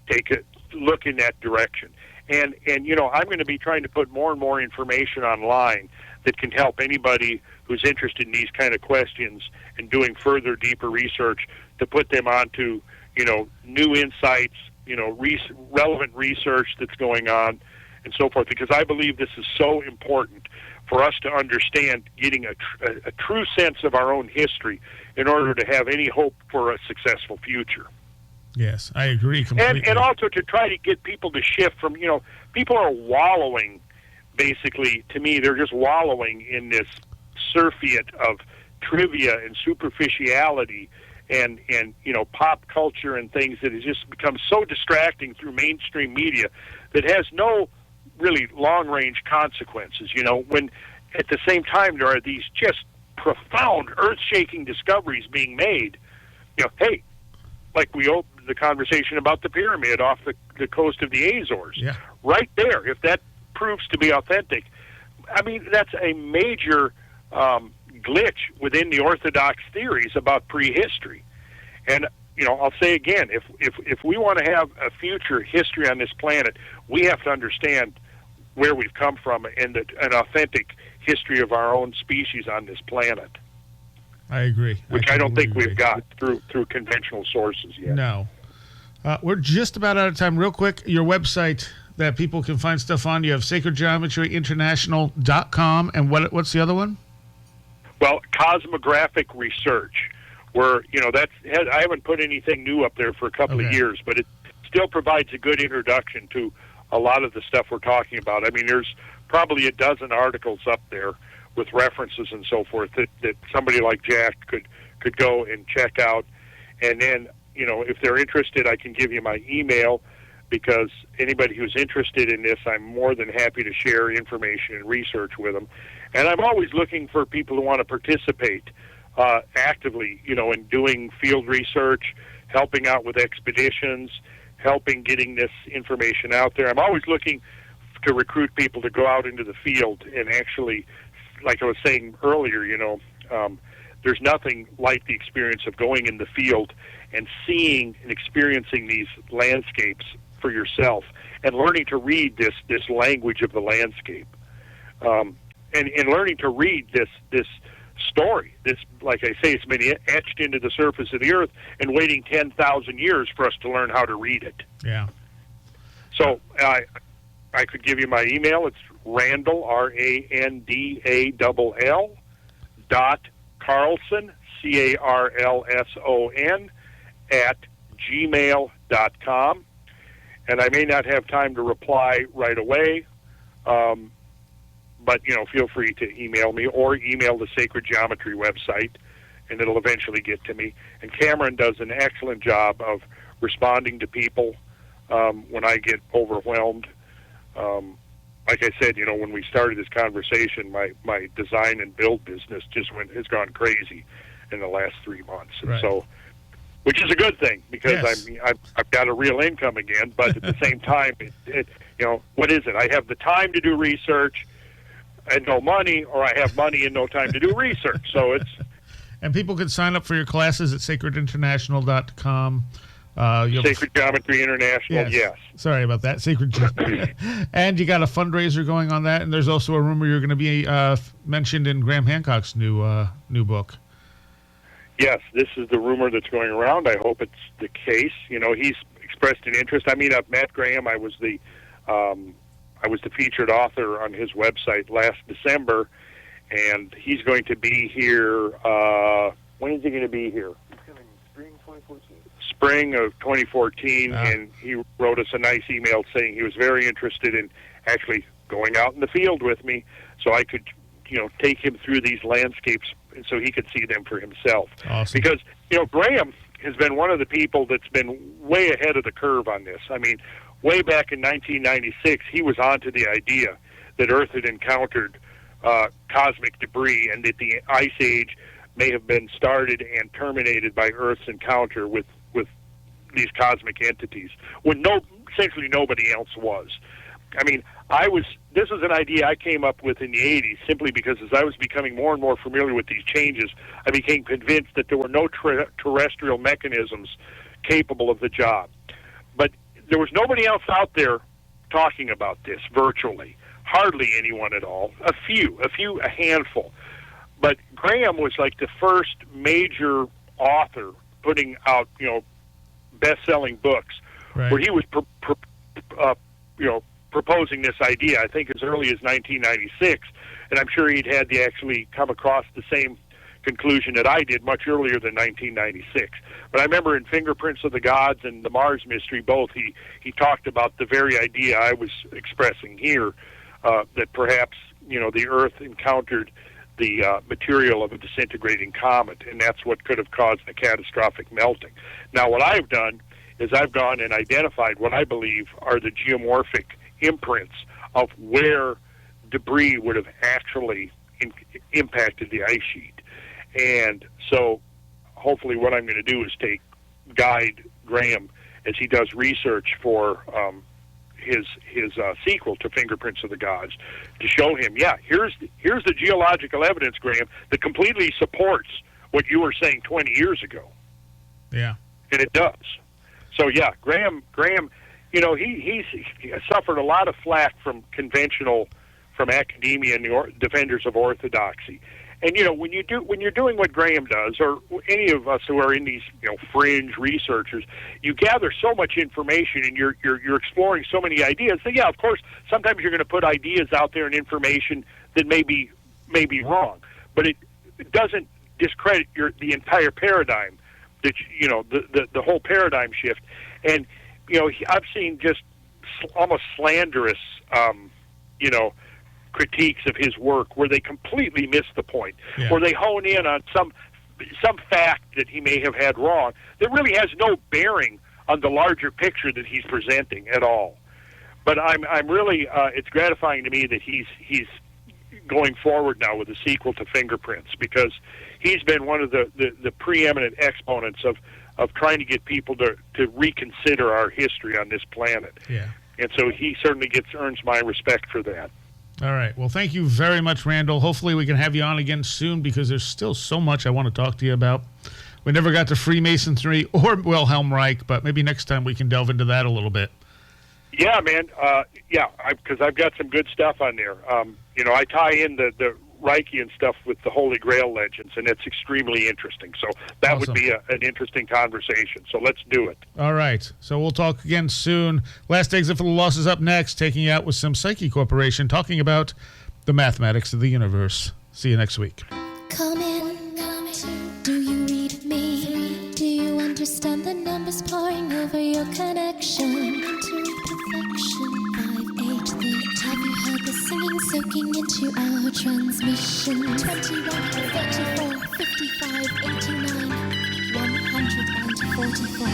take a look in that direction. And I'm going to be trying to put more and more information online that can help anybody who's interested in these kind of questions and doing further, deeper research to put them onto, new insights, relevant research that's going on and so forth, because I believe this is so important for us to understand getting a true sense of our own history in order to have any hope for a successful future. Yes, I agree completely. And also to try to get people to shift from, people are wallowing, basically, to me, they're just wallowing in this surfeit of trivia and superficiality and pop culture and things that has just become so distracting through mainstream media that has no really long-range consequences, when at the same time there are these just profound, earth-shaking discoveries being made. Hey, like we opened the conversation about the pyramid off the coast of the Azores. Yeah. Right there, if that proves to be authentic, I mean, that's a major glitch within the orthodox theories about prehistory. And I'll say again, if we want to have a future history on this planet, we have to understand where we've come from and an authentic history of our own species on this planet. I agree. Which I don't think we've got through conventional sources yet. No. We're just about out of time. Real quick, your website that people can find stuff on. You have sacredgeometryinternational.com, and what's the other one? Well, Cosmographic Research, where, I haven't put anything new up there for a couple of years, but it still provides a good introduction to a lot of the stuff we're talking about. I mean, there's probably a dozen articles up there with references and so forth that somebody like Jack could go and check out. And then, if they're interested, I can give you my email, because anybody who's interested in this, I'm more than happy to share information and research with them. And I'm always looking for people who want to participate actively, in doing field research, helping out with expeditions, helping getting this information out there. I'm always looking to recruit people to go out into the field and actually, like I was saying earlier, there's nothing like the experience of going in the field and seeing and experiencing these landscapes for yourself and learning to read this language of the landscape, and learning to read this story. This, like I say, it's been etched into the surface of the earth and waiting 10,000 years for us to learn how to read it. Yeah. So I could give you my email. It's Randall, RANDALL, .Carlson, CARLSON, @gmail.com. And I may not have time to reply right away, but, feel free to email me or email the Sacred Geometry website, and it'll eventually get to me. And Cameron does an excellent job of responding to people when I get overwhelmed. Like I said, when we started this conversation, my design and build business has gone crazy in the last 3 months. And right. So, which is a good thing, because yes. I've got a real income again, but at the same time, what is it? I have the time to do research and no money, or I have money and no time to do research. So it's... And people can sign up for your classes at sacredinternational.com. Sacred Geometry International, yes. Sorry about that. Sacred Geometry. And you got a fundraiser going on that, and there's also a rumor you're going to be mentioned in Graham Hancock's new book. Yes, this is the rumor that's going around. I hope it's the case. He's expressed an interest. I mean, I've met Graham. I was the featured author on his website last December, and he's going to be here. When is he going to be here? He's coming spring 2014. Spring of 2014, and he wrote us a nice email saying he was very interested in actually going out in the field with me, so I could, take him through these landscapes so he could see them for himself. Awesome. Because, Graham has been one of the people that's been way ahead of the curve on this. I mean, way back in 1996, he was onto the idea that Earth had encountered cosmic debris, and that the Ice Age may have been started and terminated by Earth's encounter with these cosmic entities, when essentially nobody else was. I mean, this was an idea I came up with in the 80s, simply because as I was becoming more and more familiar with these changes, I became convinced that there were no terrestrial mechanisms capable of the job. But there was nobody else out there talking about this virtually. hardly anyone at all. A handful. But Graham was like the first major author putting out, best-selling books, right, where he was, proposing this idea. I think as early as 1996, and I'm sure he'd had to actually come across the same conclusion that I did much earlier than 1996. But I remember in Fingerprints of the Gods and the Mars Mystery, both he talked about the very idea I was expressing here, that perhaps the Earth encountered the material of a disintegrating comet, and that's what could have caused the catastrophic melting. Now, what I've done is I've gone and identified what I believe are the geomorphic imprints of where debris would have actually impacted the ice sheet. And so hopefully what I'm going to do is guide Graham as he does research for his sequel to Fingerprints of the Gods, to show him, here's the geological evidence, Graham, that completely supports what you were saying 20 years ago. Yeah. And it does. So Graham, he suffered a lot of flack from academia and the defenders of orthodoxy. And when you're doing what Graham does, or any of us who are in these fringe researchers, you gather so much information and you're exploring so many ideas. So of course, sometimes you're going to put ideas out there and information that may be wrong, but it doesn't discredit the entire paradigm. That the whole paradigm shift. And I've seen just almost slanderous critiques of his work where they completely miss the point, or they hone in on some fact that he may have had wrong that really has no bearing on the larger picture that he's presenting at all. But I'm really it's gratifying to me that he's going forward now with a sequel to Fingerprints, because he's been one of the preeminent exponents of trying to get people to reconsider our history on this planet. Yeah. And so he certainly earns my respect for that. All right. Well, thank you very much, Randall. Hopefully we can have you on again soon, because there's still so much I want to talk to you about. We never got to Freemasonry or Wilhelm Reich, but maybe next time we can delve into that a little bit. Yeah, man. Because I've got some good stuff on there. I tie in the Reichian stuff with the Holy Grail legends, and it's extremely interesting. So that Awesome. would be an interesting conversation. So let's do it. All right. So we'll talk again soon. Last Exit for the Lost is up next, taking you out with some Psyche Corporation, talking about the mathematics of the universe. See you next week. Come in. Do you read me? Do you understand the numbers pouring over your connection to perfection? 5, 8, 13. Have you heard the singing soaking into our transmission? 21, 34, 55, 89, 144.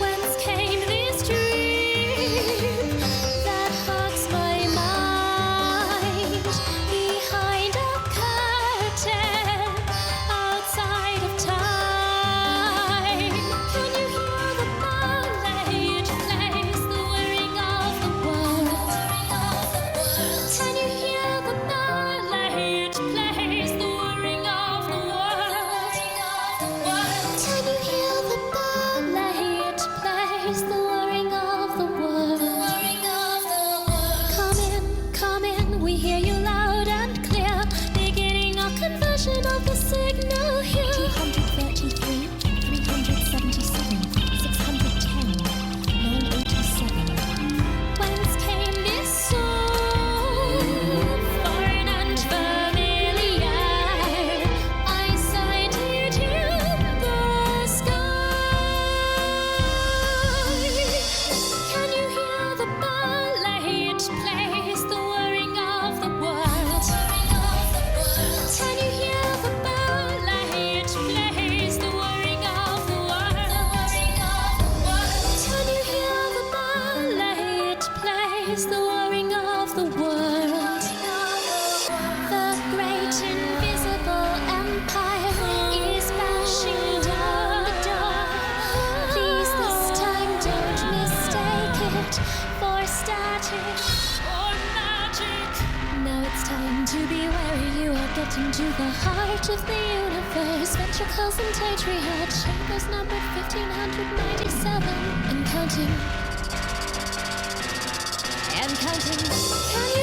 Whence came this dream that fogs my mind? Behind a curtain, outside of time. Can you hear the ballet it plays, the whirring of the world? Can you hear the ballet it plays, the whirring of the world? Can you hear the ballet it plays, the whirring of the world? Come in, we hear you loud and clear, beginning our conversion of the signal here. 233, 377, 610, 987. Whence came this song, foreign and familiar? I sighted in the sky. Can you hear the ballet it plays, the whirring of the world? Can you hear the ballet it plays, the whirring of the world? Can you hear the ballet it plays, the whirring of the world? The great invisible empire is bashing down the door. Please this time don't mistake it for static or magic. Now it's time to be wary. You are getting to the heart of the universe. Ventricles and atrial chambers numbered 1597 and counting. And counting. Can you